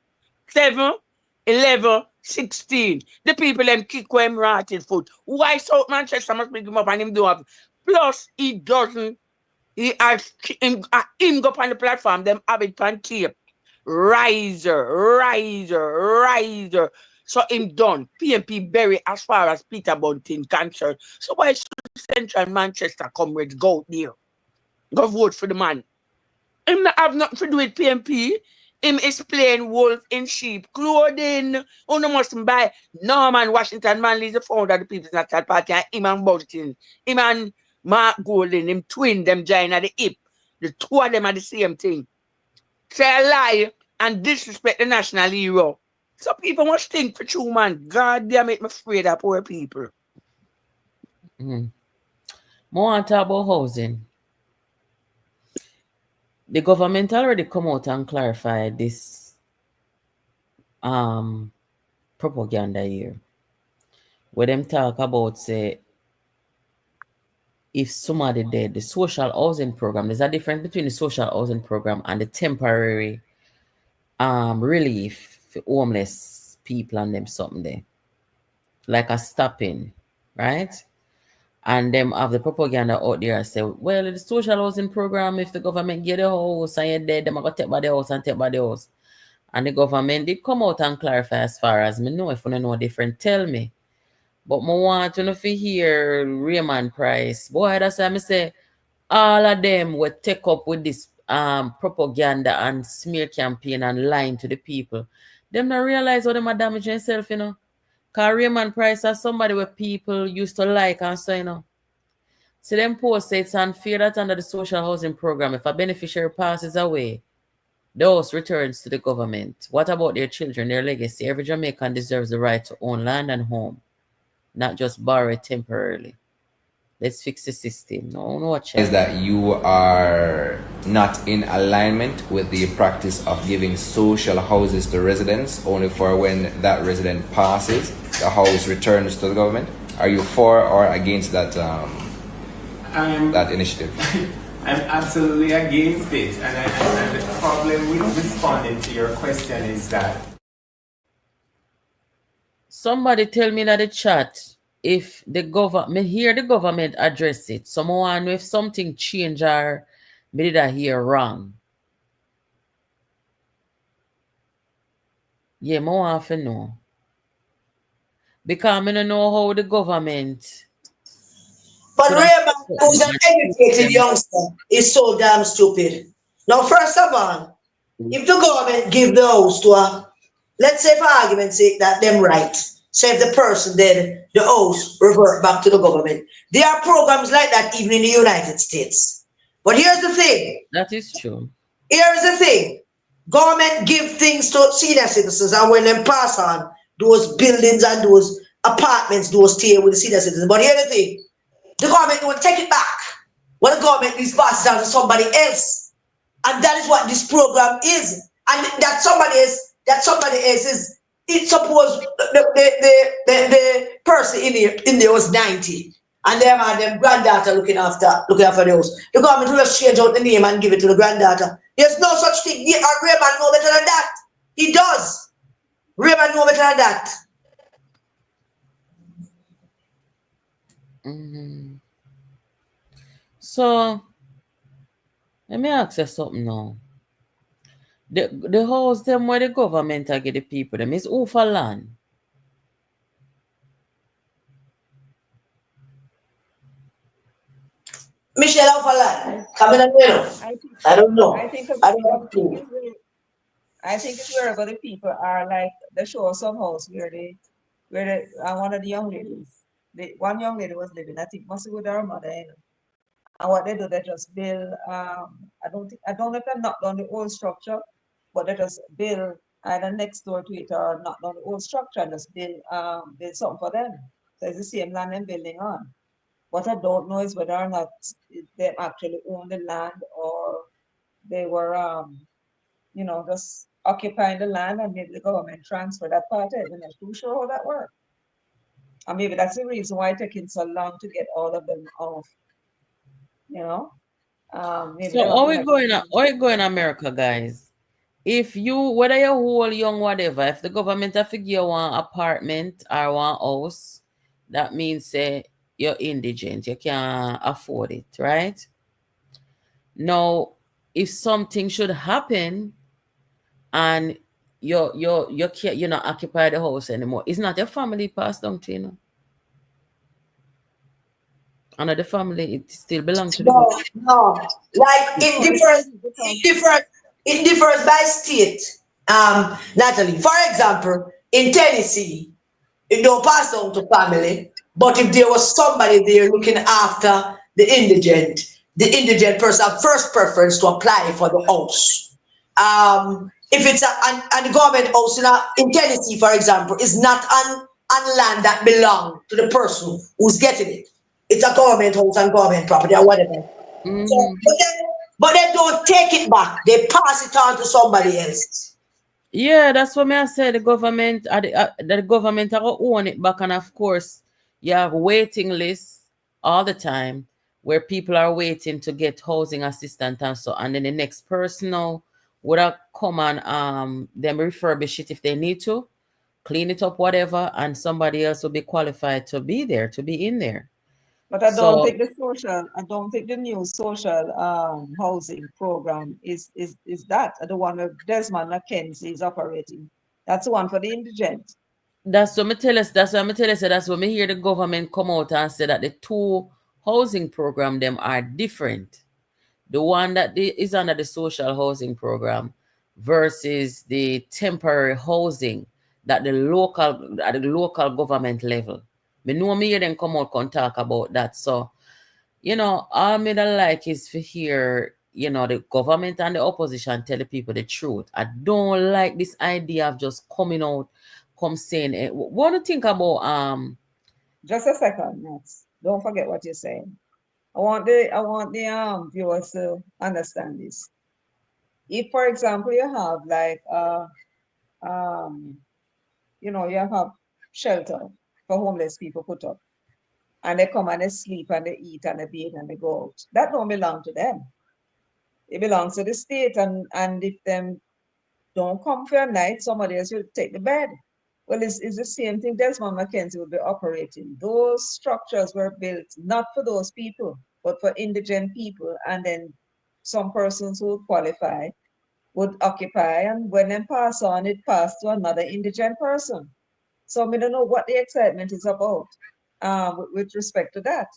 7, 11, 16. The people them kick him rotted foot. Why South Manchester must pick him up and him do have? Plus, he doesn't. He has him go up on the platform. Them have it on tape. Riser. So him done. PNP bury as far as Peter Bunting concerned. So why should Central Manchester comrades go there? Go vote for the man. Him not have nothing to do with PNP. Him is playing wolf in sheep clothing. Uno must buy Norman Washington Manley is the founder of the People's National Party, and him and Bunting. Him and Mark Golden, him twin, them join at the hip. The 2 of them are the same thing. Say a lie and disrespect the national hero. So people must think for true, man. God damn it, I'm afraid of poor people. More on talk about housing. The government already come out and clarified this propaganda here. Where them talk about say if somebody dead, the social housing program, there's a difference between the social housing program and the temporary relief for homeless people and them something there. Like a stopping, right? And them have the propaganda out there and say, well, the social housing program, if the government get a house and you're dead, them are going to take by the house and take by the house. And the government did come out and clarify as far as me know. If you know different, tell me. But I want to know if you hear Raymond Price. Boy, that's why I say all of them would take up with this propaganda and smear campaign and lying to the people. Them not realize how them are damaging themselves, you know. Because Raymond Price is somebody where people used to like and so, you know. So them post say it's unfair that under the social housing program, if a beneficiary passes away, the house returns to the government. What about their children, their legacy? Every Jamaican deserves the right to own land and home, not just borrow it temporarily. Let's fix the system. No, watch it. Is that you are not in alignment with the practice of giving social houses to residents only for when that resident passes, the house returns to the government? Are you for or against that that initiative? I'm absolutely against it, and the problem with responding to your question is that somebody tell me in the chat if the government hear the government address it. Someone if something change or me did I hear wrong. Yeah, more often know. Because I don't know how the government. But Raymond, who's an educated youngster, is so damn stupid. Now, first of all, if the government give the house to let's say for argument's sake that them right. So if the person then the house revert back to the government. There are programs like that even in the United States. But here's the thing. That is true. Here is the thing. Government give things to senior citizens, and when them pass on, those buildings and those apartments, those stay with the senior citizens. But here's the thing. The government don't take it back. What the government is passed down to somebody else. And that is what this program is. And that somebody else is, it's suppose the person in there was 90. And them and them granddaughter looking after the house. The government will just change out the name and give it to the granddaughter. There's no such thing. Raymond know better than that. He does. Raymond know better than that. Mm-hmm. So let me ask you something now. The house them where the government are get the people them is who for land? Michelle Alphaland, coming on middle. I don't know. I think I don't know. I think it's wherever the people are, like they show us some house where one of the young ladies, one young lady was living. I think must be with her mother, you know. And what they do, they just build. I don't know if they knock down the old structure, but they just build either next door to it or knock down the old structure and just build something for them. So it's the same land they're building on. What I don't know is whether or not they actually own the land or they were just occupying the land and maybe the government transferred that part of it. I'm not too sure how that works. And maybe that's the reason why it's taking so long to get all of them off. Maybe So how we going America, guys? If you whether you're old, young, whatever, if the government have to give you one apartment or one house, that means you're indigent, you can't afford it, right? Now, if something should happen and you're not occupy the house anymore, it's not your family passed down to you. Another family, it still belongs to the government. No. Like it differs by state. Natalie, for example, in Tennessee, it don't pass down to family, but if there was somebody there looking after the indigent person have first preference to apply for the house. If it's and the government house in Tennessee, for example, is not on land that belong to the person who's getting it. It's a government house and government property or whatever. So, but they don't take it back. They pass it on to somebody else. Yeah, that's what I say. The government, the government are own it back, and of course, you have waiting lists all the time where people are waiting to get housing assistance and so. And then the next person now would have come and them refurbish it if they need to, clean it up, whatever, and somebody else will be qualified to be there, to be in there. But I don't think the new social housing program is that the one that Desmond McKenzie is operating. That's the one for the indigent. That's what me tell us. That's what me tell us. That's what me hear the government come out and say that the two housing program them are different. The one that is under the social housing program versus the temporary housing that the local government level. Me know me hear them come out and talk about that. So, all me that like is to hear, the government and the opposition tell the people the truth. I don't like this idea of just coming out, saying it. What do you think about Just a second, Max. Don't forget what you're saying. I want the viewers to understand this. If, for example, you have like you have shelter for homeless people put up, and they come and they sleep and they eat and they bathe and they go out. That don't belong to them. It belongs to the state, and if them don't come for a night, somebody else will take the bed. Well, it's the same thing Desmond McKenzie will be operating. Those structures were built not for those people, but for indigent people, and then some persons who qualify would occupy, and when they pass on, it passed to another indigent person. So we don't know what the excitement is about with respect to that.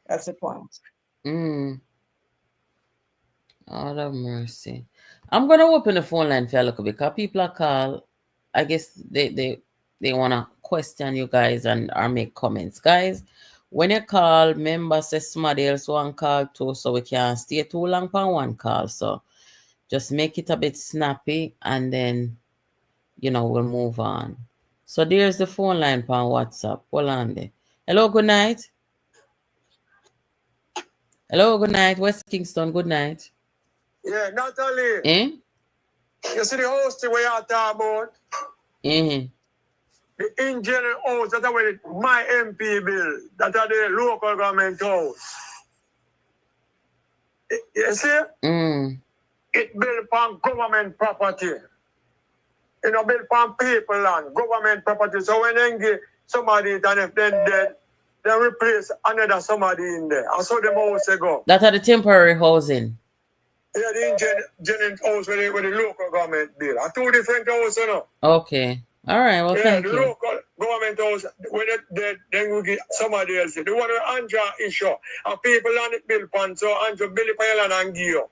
That's the point. God have mercy. I'm gonna open the phone line for a little bit because people are call. I guess they wanna question you guys and or make comments. Guys, when you call, remember say somebody else one call too, so we can't stay too long on one call. So just make it a bit snappy and then we'll move on. So there's the phone line on WhatsApp. Hold on there. Hello, good night. Hello, good night. West Kingston, good night. Yeah, Natalie. Eh? You see the house we are talking about? Mm-hmm. The engineer house that are my MP bill, that are the local government house. You see? Mm. It built upon government property. You know, built upon people land, government property. So when they give somebody it and if then dead, they replace another somebody in there. And so the house they go. That are the temporary housing. Yeah, the engineer house with the local government bill. Are two different houses, you know. Okay. All right. Well, Yeah, thank the you. local government house, when then we get somebody else. The one with Andra issue, and people on it bill pan, so Andra bill it pan and give you.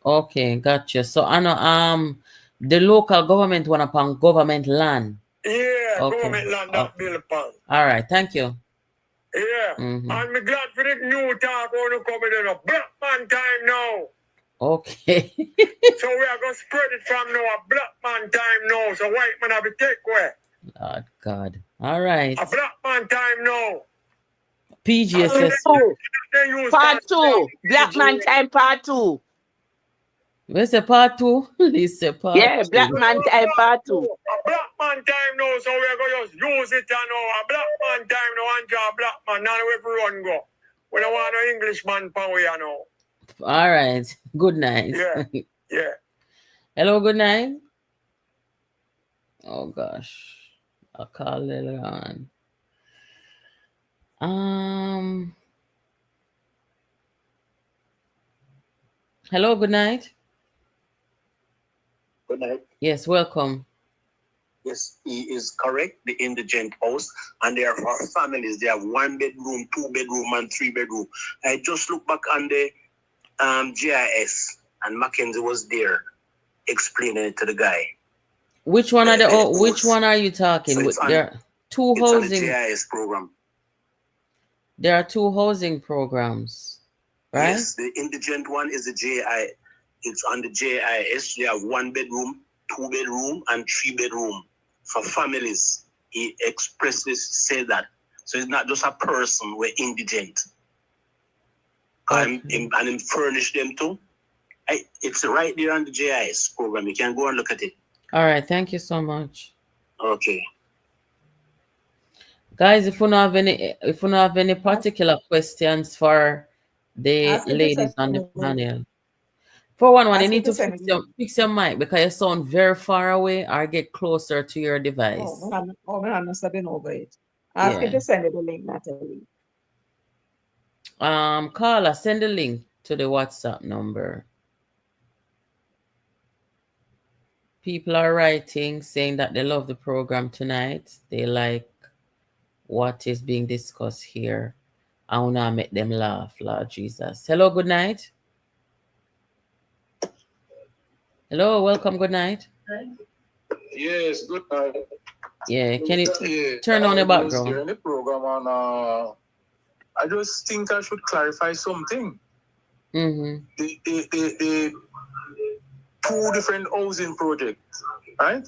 Okay, gotcha. So I know the local government want upon government land. Yeah, Okay. government land that bill pan. All right, thank you. Yeah, Mhm. and me glad for the new talk on the coming in a black man time now. Okay. So we are going to spread it from now, a black man time now, so white man have to take away. Lord God. All right. A black man time now. PGSS. Part 2. Black man time part 2. Where's the part 2? This is part Yeah, 2. black man time part 2. A black man time now, so we're going to just use it now. A black man time now, and a black man, now we have run go. We don't want no Englishman power here now. All right. Good night. Yeah, yeah. Hello, good night. Oh gosh. I'll call later on. Hello, good night. Good night. Yes, welcome. Yes, he is correct. The indigent house, and they are for families. They have 1 bedroom, 2 bedroom, and 3 bedroom. I just look back on the GIS, and Mackenzie was there explaining it to the guy. Which one are which one are you talking? So there are two it's on the housing. GIS program. There are 2 housing programs, right? Yes, the indigent one is the GI. It's on the GIS. They have 1 bedroom, 2 bedroom, and 3 bedroom for families. He expressly said that. So it's not just a person we're indigent. Okay. And him furnish them too. It's right there on the GIS program. You can go and look at it. All right, thank you so much. Okay. Guys, if you don't have any particular questions for the Ask him to ladies send on the me the link. panel. For one, you Ask him need to to send fix me the your mic because you sound very far away or get closer to your device. I must have been over it. Ask him Yeah. to send me the link, Natalie. Carla, send the link to the WhatsApp number. People are writing saying that they love the program tonight. They like what is being discussed here. I want to make them laugh, Lord Jesus. Hello, good night. Hello, welcome, good night. Yes, good night. Yeah, can you turn on the background? During the program, and I just think I should clarify something. Mm-hmm. The 2 different housing projects, right?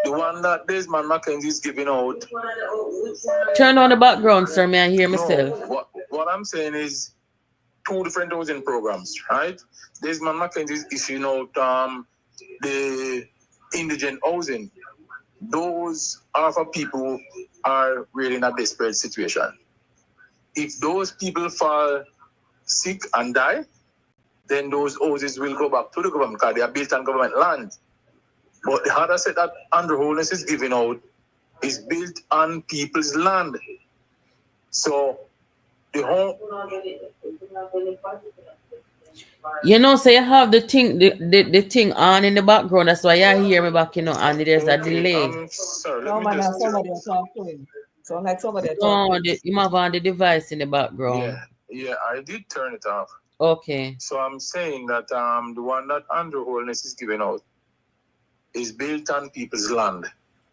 The one that Desmond Mackenzie is giving out. Turn on the background, sir. May I hear myself? No, what I'm saying is 2 different housing programs, right? Desmond Mackenzie is issuing out the indigent housing. Those are for people who are really in a desperate situation. If those people fall sick and die, then those houses will go back to the government because they are built on government land. But the other set that Andrew Holness is giving out is built on people's land. So the home. So you have the thing, the thing on in the background. That's why you hear me back, and there's a delay. Sorry, No, man, somebody talk to him. Sound like somebody No, talking. you have on the device in the background. Yeah, I did turn it off. Okay. So I'm saying that the one that Andrew Holness is giving out is built on people's land.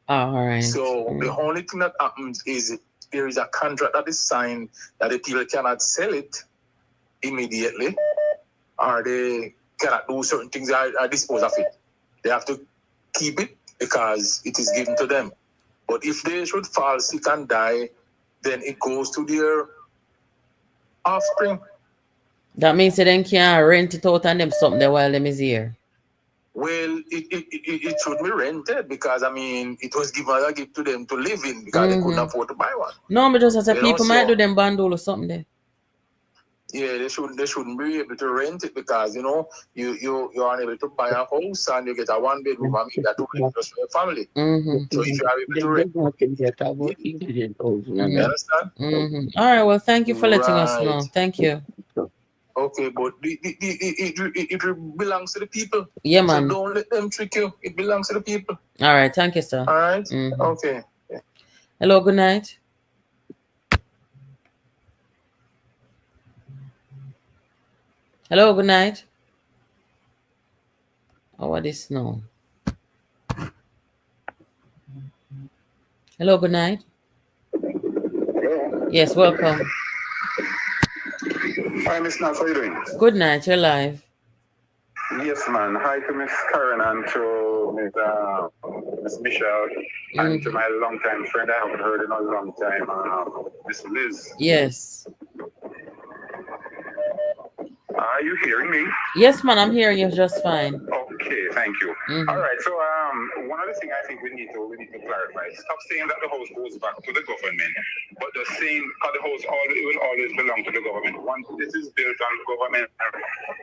All right. So the only thing that happens is there is a contract that is signed that the people cannot sell it immediately, or they cannot do certain things or dispose of it. They have to keep it because it is given to them. But if they should fall sick and die, then it goes to their offspring. That means they then can't rent it out and them something there while them is here. Well, it should be rented because I mean it was given as a gift to them to live in because they couldn't afford to buy one. No, but just as a You people know, might so- do them bundle or something there. Yeah, they shouldn't be able to rent it because you know you are unable to buy a house and you get a one bedroom and make that 2 bedrooms just for your family. So if you are able to rent, you understand? All right. Well, thank you for letting us know. Right. Thank you. Okay, but it belongs to the people. Yeah, man. So don't let them trick you. It belongs to the people. All right. Thank you, sir. All right. Okay. Hello. Good night. Hello. Good night. Oh, what is now? Hello. Good night. Yes. Welcome. Hi, Miss Nance, how you doing? Good night. You're live. Yes, man. Hi to Miss Karen and to Miss Michelle and to my longtime friend I haven't heard in a long time, Miss Liz. Yes. Are you hearing me? Yes, man. I'm hearing you just fine. Okay, thank you. All right. So one other thing I think we need to clarify. Stop saying that the house goes back to the government, but the saying that the house will always belong to the government. Once this is built on government,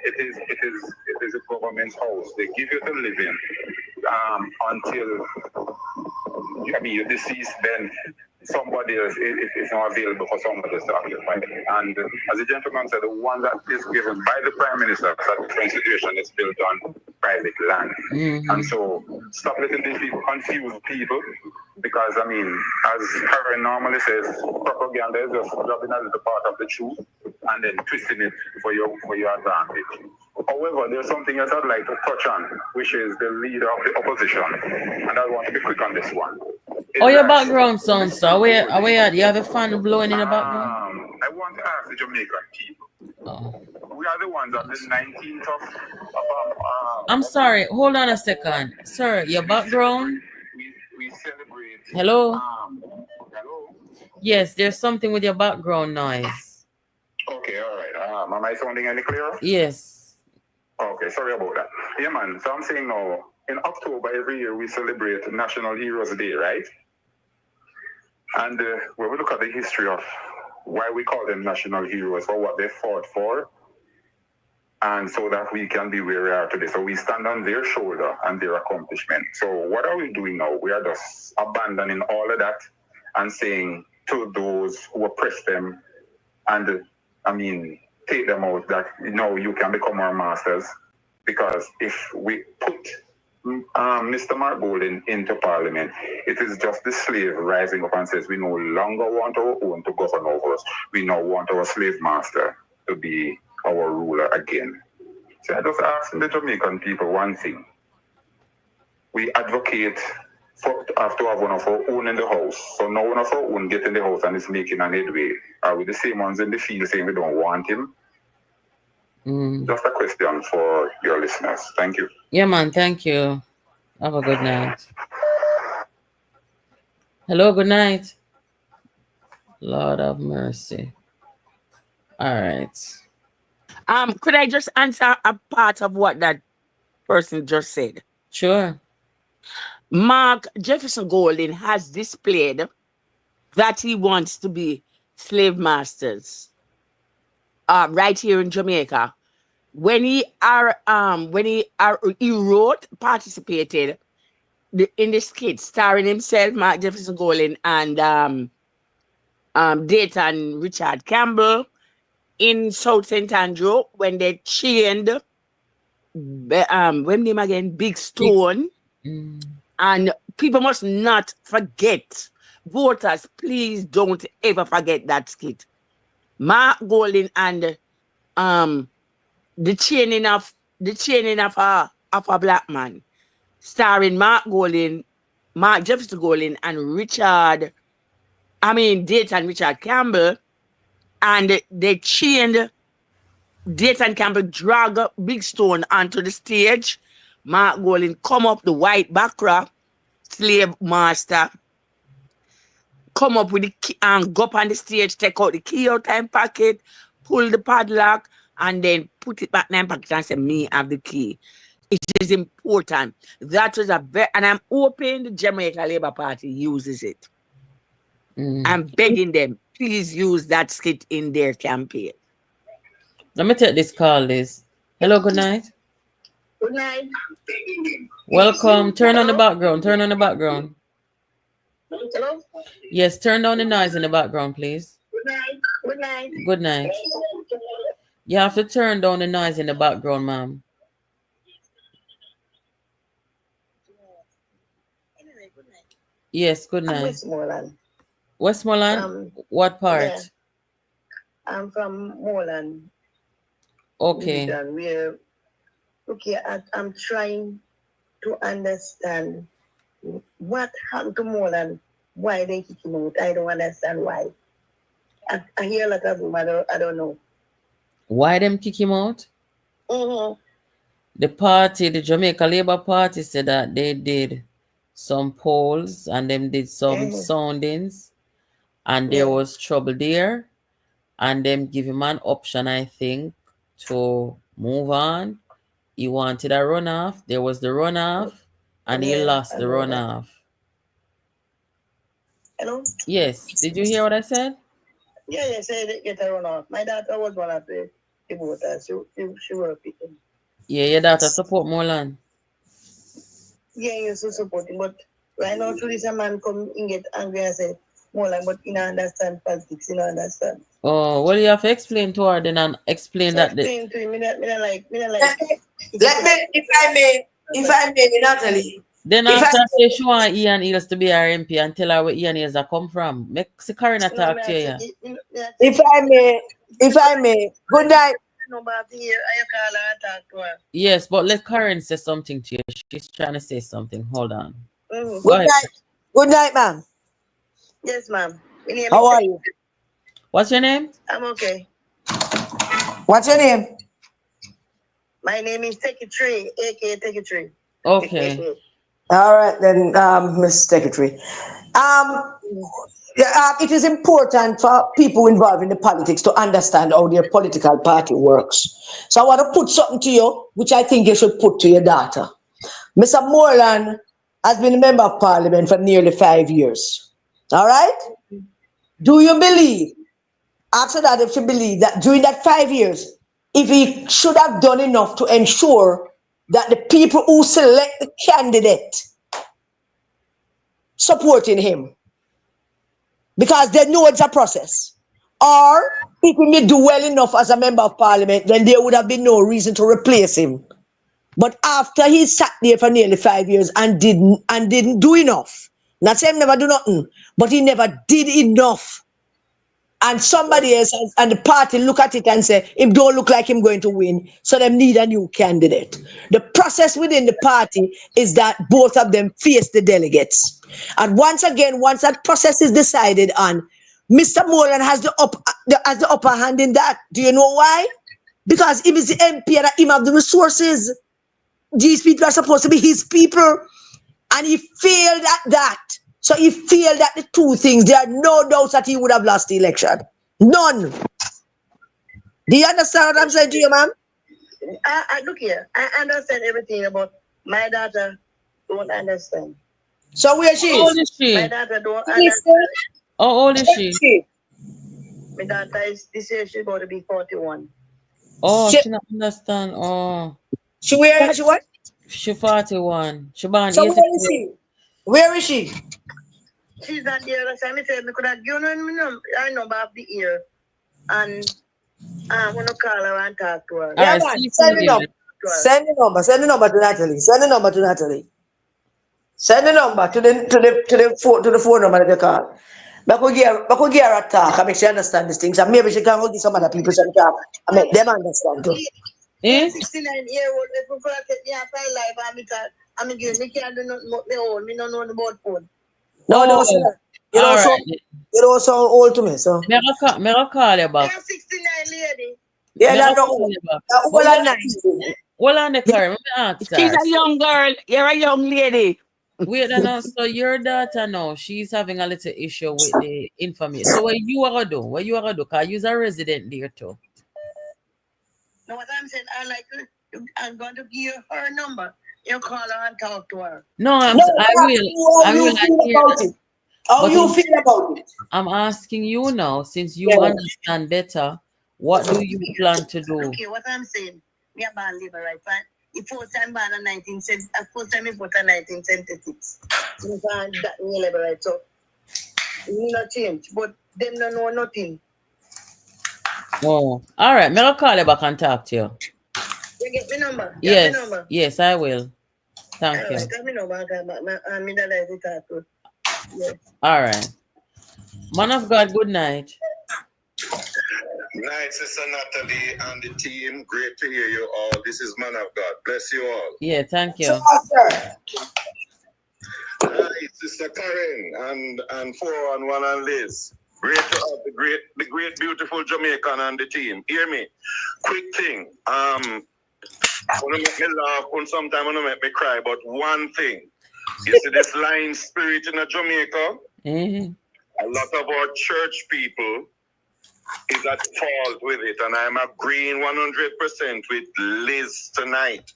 it is a government's house. They give you to live in until you're deceased. Then somebody else is not available for somebody else to occupy. And as the gentleman said, the one that is given by the Prime Minister, that the situation is built on private land. And so stop letting these people confuse people, because I mean, as Karen normally says, propaganda is just dropping as a part of the truth and then twisting it for your advantage. However, there's something else I'd like to touch on, which is the leader of the opposition, and I want to be quick on this one. Oh, your background sound, sir. Where do you have a fan blowing in the background? I want to ask the Jamaican people. We are the ones on the 19th of I'm sorry. Hold on a second. Sir, your background? we celebrate. Hello? Hello? Yes, there's something with your background noise. Okay, all right. Am I sounding any clearer? Yes. Okay, sorry about that. Yeah, man. So I'm saying now, in October every year we celebrate National Heroes Day, right? And when we look at the history of why we call them national heroes, for what they fought for, and so that we can be where we are today. So we stand on their shoulder and their accomplishment. So what are we doing now? We are just abandoning all of that and saying to those who oppress them and, take them out that, you can become our masters. Because if we put Mr. Mark Golden into Parliament, it is just the slave rising up and says, we no longer want our own to govern over us. We now want our slave master to be our ruler again. So I just ask the Jamaican people one thing. We advocate for to have one of our own in the house. So no one of our own get in the house and is making an headway. Are we the same ones in the field saying we don't want him? Just a question for your listeners. Thank you. Yeah, man. Thank you. Have a good night. Hello. Good night. Lord have mercy. All right. Could I just answer a part of what that person just said? Sure. Mark Jefferson Golden has displayed that he wants to be slave masters right here in Jamaica. When he participated in the skit starring himself, Mark Jefferson Golden, and Dayton Richard Campbell in South St. Andrew, when they chained when name again, Big Stone. And people must not forget, voters, please don't ever forget that skit. Mark Golden and the chaining of a black man, starring Mark Jefferson Golin, and Dates and Richard Campbell, and they chained Dates and Campbell, drag Big Stone onto the stage. Mark Golin come up, the white backdrop, slave master, come up with the key and go up on the stage, take out the key out time pocket, pull the padlock, and then put it back in the pocket and say, me have the key. It is important. That was and I'm hoping the Jamaica Labour Party uses it. I'm begging them, please use that skit in their campaign. Let me take this call, Liz. Hello, good night. Good night. Welcome. Turn on the background. Turn on the background. Hello? Yes, turn down the noise in the background, please. Good night. Good night. Good night. You have to turn down the noise in the background, ma'am. Yes, good night. Westmoreland. Westmoreland? What part? Yeah. I'm from Moreland. Okay. I'm trying to understand what happened to Moreland, why they kick him out. I don't understand why. I hear a lot of them, I don't know. Why them kick him out? Mm-hmm. The party, the Jamaica Labour Party, said that they did some polls and them did some soundings, and there was trouble there, and them give him an option, I think, to move on. He wanted a runoff. There was the runoff, and he lost the runoff. Hello? Yes. Did you hear what I said? Yeah, I said they get a runoff. My daughter was one of the voters. She was picking. Yeah, your daughter support Moreland. Yeah, you also support him, but right now, through this, a man come and get angry and say, Moreland, but you don't understand politics, you don't understand. Oh, well, you have to explain to her then and explain that. Explain to him, me not like. Let me, if I may, Natalie. Then after say she want Ian Eels to be our MP and tell her where Ian Eels are come from. Make Karen talk to you. If I may, good night. Yes, but let Karen say something to you. She's trying to say something. Hold on. Mm-hmm. Good night. Good night, ma'am. Yes, ma'am. How are you? What's your name? I'm okay. What's your name? My name is Secretary, aka Secretary. Okay. All right then, Ms. Secretary. It is important for people involved in the politics to understand how their political party works. So I want to put something to you, which I think you should put to your daughter. Mr. Moreland has been a member of parliament for nearly 5 years. All right? Do you believe, after that, if you believe that during that 5 years, if he should have done enough to ensure that the people who select the candidate supporting him, because they know it's a process, or if he may do well enough as a member of parliament, then there would have been no reason to replace him. But after he sat there for nearly 5 years and didn't do enough, not saying never do nothing, but he never did enough. And somebody else and the party look at it and say, him don't look like him going to win, so them need a new candidate. The process within the party is that both of them face the delegates. And once again, once that process is decided on, Mr. Moreland has the upper hand in that. Do you know why? Because he is the MP and him have the resources. These people are supposed to be his people. And he failed at that. So he failed at the two things. There are no doubts that he would have lost the election. None. Do you understand what I'm saying to you, ma'am? Look here. I understand everything about my daughter. Don't understand. So where she is? How old is she? My daughter don't understand. How old is she? My daughter is this year she's going to be 41. Oh, she not understand. Oh. She where? She what? She 41. She born so where is she? Where is she? She's not there. That's why I said we could have given her number of the year. And I'm going to call her and talk to her. Yeah, man. Send the number. Send the number. Send the number to Natalie. Send the number to Natalie. Send the number to the phone number that you call. But we give her a talk and make sure she understand these things. And maybe she can hold some other people some talk and make them understand too. Eh? 69-year-old, if we could get me after life, I'm again, me can't do nothing but me own. Me don't know about phone. No, don't say Oh, that. You all don't right. sound, you don't sound old to me, so. Me a call you back. I'm 69 lady. Yeah, Me that a no, call you back. that But old and nice. hold on the car. Let me ask She's her. a young girl. You're a young lady. Wait, now, so your daughter now, she's having a little issue with the information. So what you are gonna do? What you are gonna do? Cause you're a resident there too. No, what I'm saying, I'm going to give you her number. You call her and talk to her. No, No, I how will. you feel about it? How But you feel about it? I'm asking you now, since you Yeah. understand better, what do you plan to do? Okay, what I'm saying, me a born labor, right? The first time born in 1970, first time I put in 1976. Me born that me labor, right? So, me not change, but them don't know nothing. Oh, all right. I'll call you back and talk to you. You get me number? You Yes, have me number? yes, I will. Thank All you. right, have me number. I'm in the life to talk to. Yes. All right. Man of God, good night. Night, Sister Natalie and the team. Great to hear you all. This is Man of God. Bless you all. Yeah, thank you. Hi, Sister Karen and 411 and Liz. Great to have the great, beautiful Jamaican and the team. Hear me. Quick thing. Wanna make me laugh, and sometimes wanna make me cry, but one thing. You see this lying spirit in Jamaica? Mm-hmm. A lot of our church people is at fault with it, and I'm agreeing 100% with Liz tonight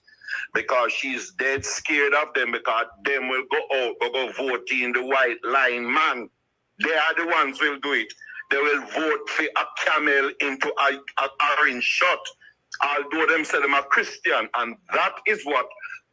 because she's dead scared of them because them will go out or go vote in the white line man. They are the ones who will do it. They will vote for a camel into a orange shot, although them say them a Christian, and that is what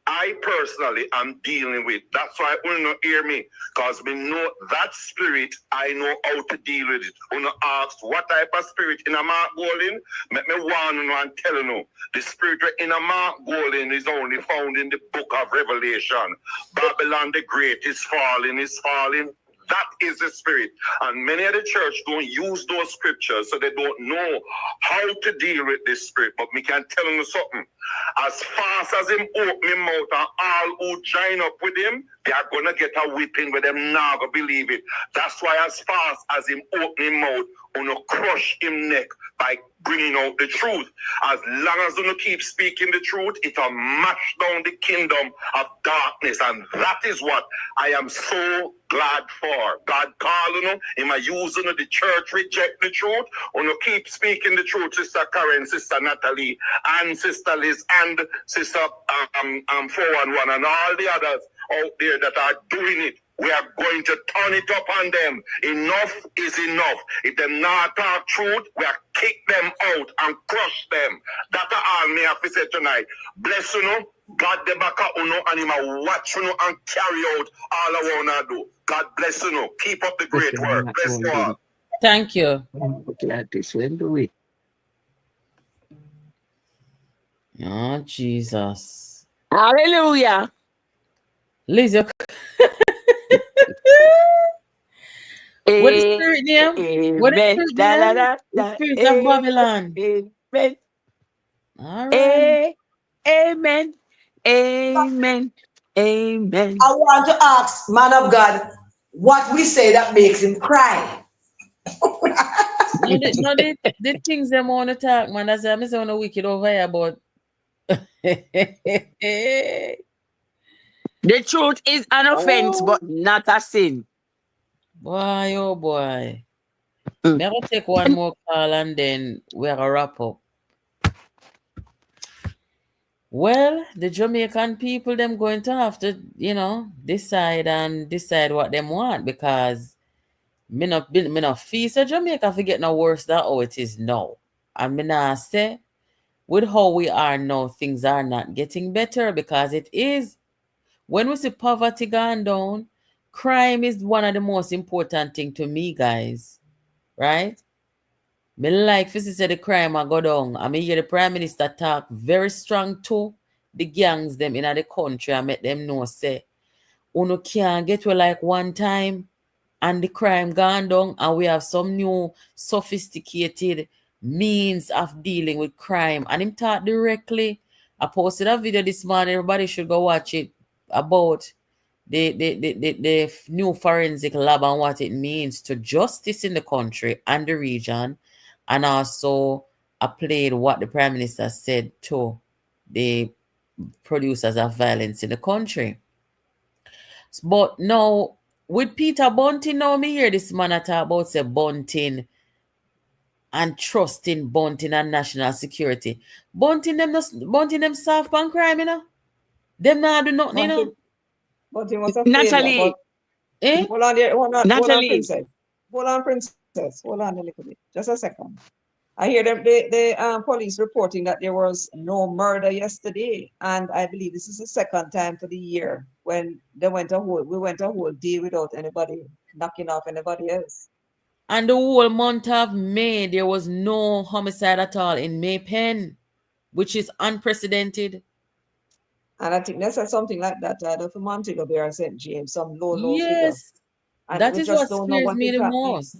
I personally am dealing with. That's why you not hear me, because we know that spirit. I know how to deal with it. When you ask what type of spirit in a Mark Golding, let me warn you and tell you, the spirit in a Mark Golding is only found in the book of Revelation. Babylon the Great is falling, is falling. That is the spirit. And many of the church don't use those scriptures, so they don't know how to deal with this spirit. But me can tell you something. As fast as him open him mouth and all who join up with him, they are going to get a whipping with them now go believe it. That's why as fast as him open him mouth, gonna crush him neck by bringing out the truth. As long as you keep speaking the truth, it'll mash down the kingdom of darkness. And that is what I am so glad for. God calling him a using the church reject the truth. You keep speaking the truth, Sister Karen, Sister Natalie, and Sister Liz, and Sister 411, and all the others out there that are doing it. We are going to turn it up on them. Enough is enough. If they not talk truth, we are kick them out and crush them. That's all me have to say tonight. Bless you, God the back uno and him a watch you and carry out all I wanna do. God bless you. Keep up the great work. Bless you all. Thank you. Oh, Jesus. Hallelujah. Liz, what is spirit name? What is spirit name? The spirit of Babylon. Amen. All right. Amen. Amen. Amen. I want to ask, man of God, what we say that makes him cry. The things them want to talk, man. That's why I'm saying on a wicked over here, but the truth is an offense, but not a sin. Boy, oh boy. May I take one more call and then we're gonna wrap up. Well, the Jamaican people, them going to have to, decide what them want, because me not feel so Jamaica for get no worse than how it is now. And me not say, with how we are now, things are not getting better, because it is. When we see poverty gone down, crime is one of the most important thing to me, guys. Right? Me like to see the crime a go down. I mean, hear the Prime Minister talk very strong to the gangs them in the country and make them know, say, uno can't get to like one time and the crime gone down and we have some new sophisticated means of dealing with crime. And him talk directly. I posted a video this morning. Everybody should go watch it about the new forensic lab and what it means to justice in the country and the region. And also I played what the Prime Minister said to the producers of violence in the country. But now, with Peter Bunting, now me hear this man talk about say Bunting and trusting Bunting and national security. Bunting them soft on crime, you know? Them not do nothing, you know? But he was a failure. Natalie. Eh? Hold on, hold on, Natalie. princess. Hold on, princess. Hold on a little bit. Just a second. I hear the police reporting that there was no murder yesterday, and I believe this is the second time for the year when we went a whole day without anybody knocking off anybody else. And the whole month of May, there was no homicide at all in May Pen, which is unprecedented. And I think they said something like that a month ago there, St. James, some low figure. Yes, And that we is just what don't know scares what me is the happening. most.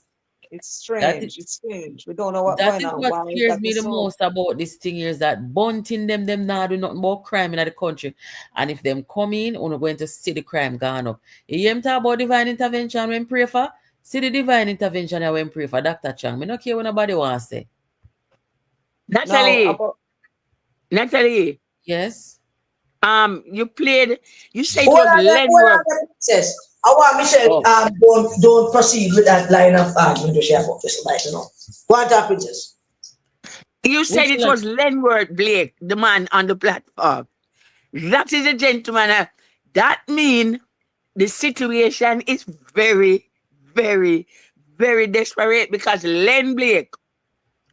It's strange. It's strange. We don't know what's That going is on. what Why scares that me is the so. most about this thing is that Bunting them now do nothing more crime in the country. And if them come in, we're going to see the crime gone up. You hear me talk about divine intervention when pray for? See the divine intervention when pray for Dr. Chang. Me don't care what nobody wants to say. Natalie. Natalie. Yes. You said it was land work. Princess. I want Michelle, don't proceed with that line of argument to share about this tonight, you know. Go on, talk, princess. You said it was Lenward Blake, the man on the platform. That is a gentleman. That means the situation is very, very, very desperate because Len Blake,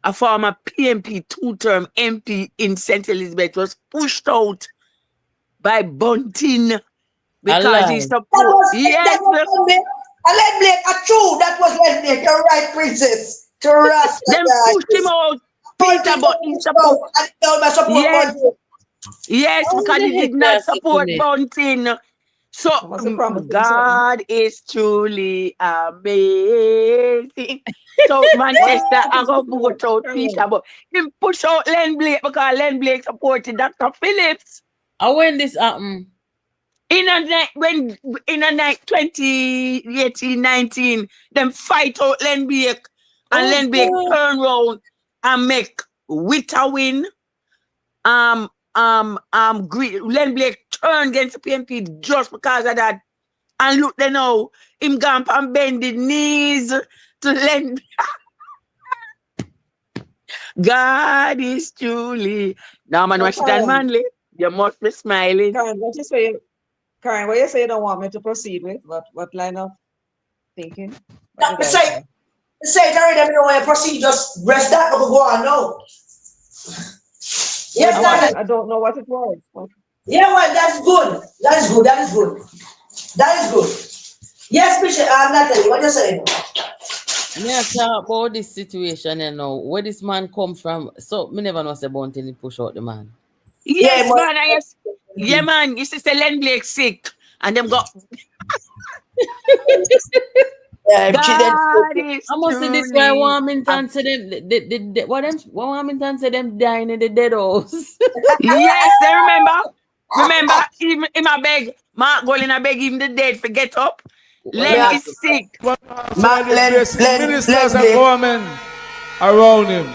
a former PNP two-term MP in St. Elizabeth, was pushed out by Bunting because he supported. Yes. Len Blake, true, that was Len Blake. You're right, princess. Trust them pushed him out. Peter, but he support. Yes. Yes, because he did not support Bunting. So God is truly amazing. So Manchester, I go vote out Peter, but him push out Len Blake because Len Blake supported Dr. Phillips. And when this happened? In a night 2018-19, them fight out Len Blake, and Len Blake turn around and make Witter win. Len Blake turned against the PNP just because of that. And look there now, him gone and bend the knees to Len. God is truly. Now, man, Washington Manley, you must be smiling. Karen, what you say you don't want me to proceed with? What line of thinking? Say it already, I don't want to proceed, just rest that or go on now. Yes, I don't know what it was. Yeah, well, that's good. That is good. Yes, Bishop, Natalie, what you saying? Yeah, talk about this situation, you know, where this man come from. So, me never know say Bunting push out the man. Yes, man. Yeah, man. You say Len Blake sick, and them got. God is I must say this why Warmington say them what Warmington say them dying in the dead house. Yes, they remember even in my beg, Mark Golin I beg even the dead for get up. Len is sick. Ministers and government around him.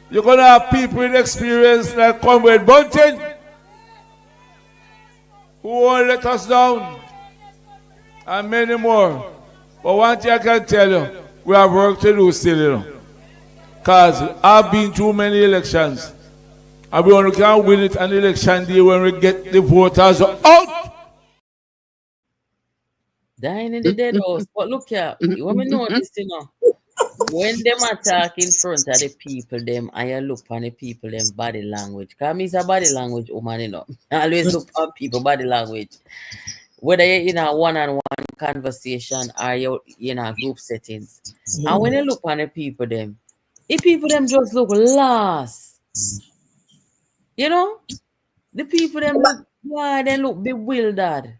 You're gonna have people with experience like Comrade Bunting who won't let us down. And many more. But one thing I can tell you, we have work to do still, you know. Because I've been through many elections. And we only can win it on election day when we get the voters out. Dying in the dead house. But look here, you want me know this, you know. When them attack in front of the people, them, and you look on the people, them body language. Because me is a body language woman, you know. I always look on people body language. Whether you're in a one-on-one conversation or you're in a group settings. And when you look on the people them just look lost. You know? The people them look, why they look bewildered.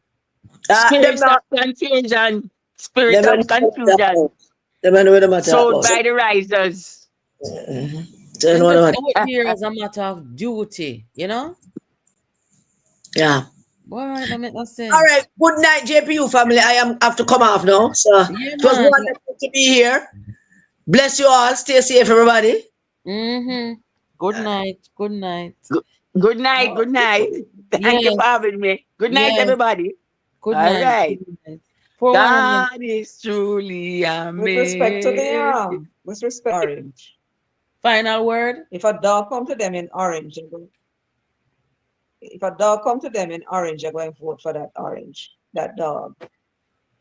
Spirits of confusion. Spirit of confusion. Sold by the risers. So, I'm no, just no. out here as a matter of duty, you know? Yeah. Boy, that make no All sense. right. Good night, JPU family. I have to come off now. So Yeah, it was man. wonderful to be here. Bless you all. Stay safe, everybody. Mm-hmm. Good night. Good night. Good night. Good night. Thank you Yes. for having me. Good night, Yes. everybody. Good All night. right. Good night. 411. God is truly With respect to the amazing. with respect to orange. Final word. If a dog come to them in orange, if a dog come to them in orange, they're going to vote for that orange, that dog.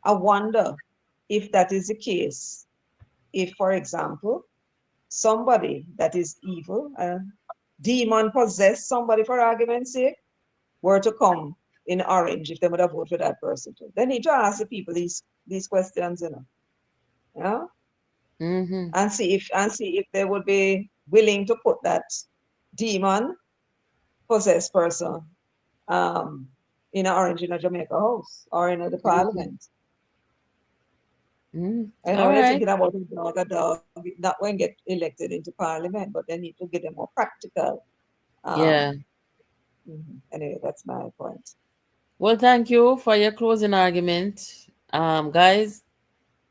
I wonder if that is the case. If, for example, somebody that is evil, demon possessed somebody for argument's sake, were to come in orange, if they would have voted for that person too. They need to ask the people these questions, you know. Yeah? Mm-hmm. And see if they would be willing to put that demon possessed person in an orange in a Jamaica house or in the parliament. I know All they're right. thinking about a dog not going to get elected into parliament, but they need to get them more practical. Yeah. Anyway, that's my point. Well, thank you for your closing argument. Guys,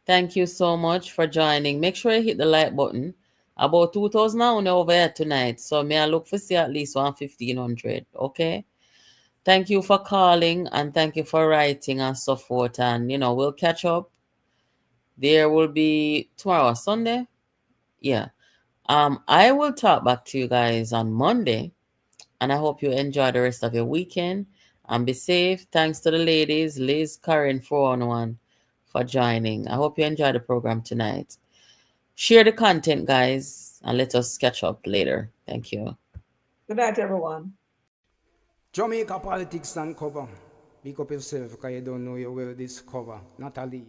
thank you so much for joining. Make sure you hit the like button. About 2,000 now over here tonight. So may I look for see at least 1,500. Okay. Thank you for calling and thank you for writing and so forth. And we'll catch up. There will be tomorrow, Sunday. Yeah. I will talk back to you guys on Monday. And I hope you enjoy the rest of your weekend and be safe. Thanks to the ladies, Liz, Karen, 411, for joining. I hope you enjoy the program tonight. Share the content, guys, and let us catch up later. Thank you. Good night, everyone. Jamaica politics and cover. Pick up yourself because you don't know you will discover. Natalie.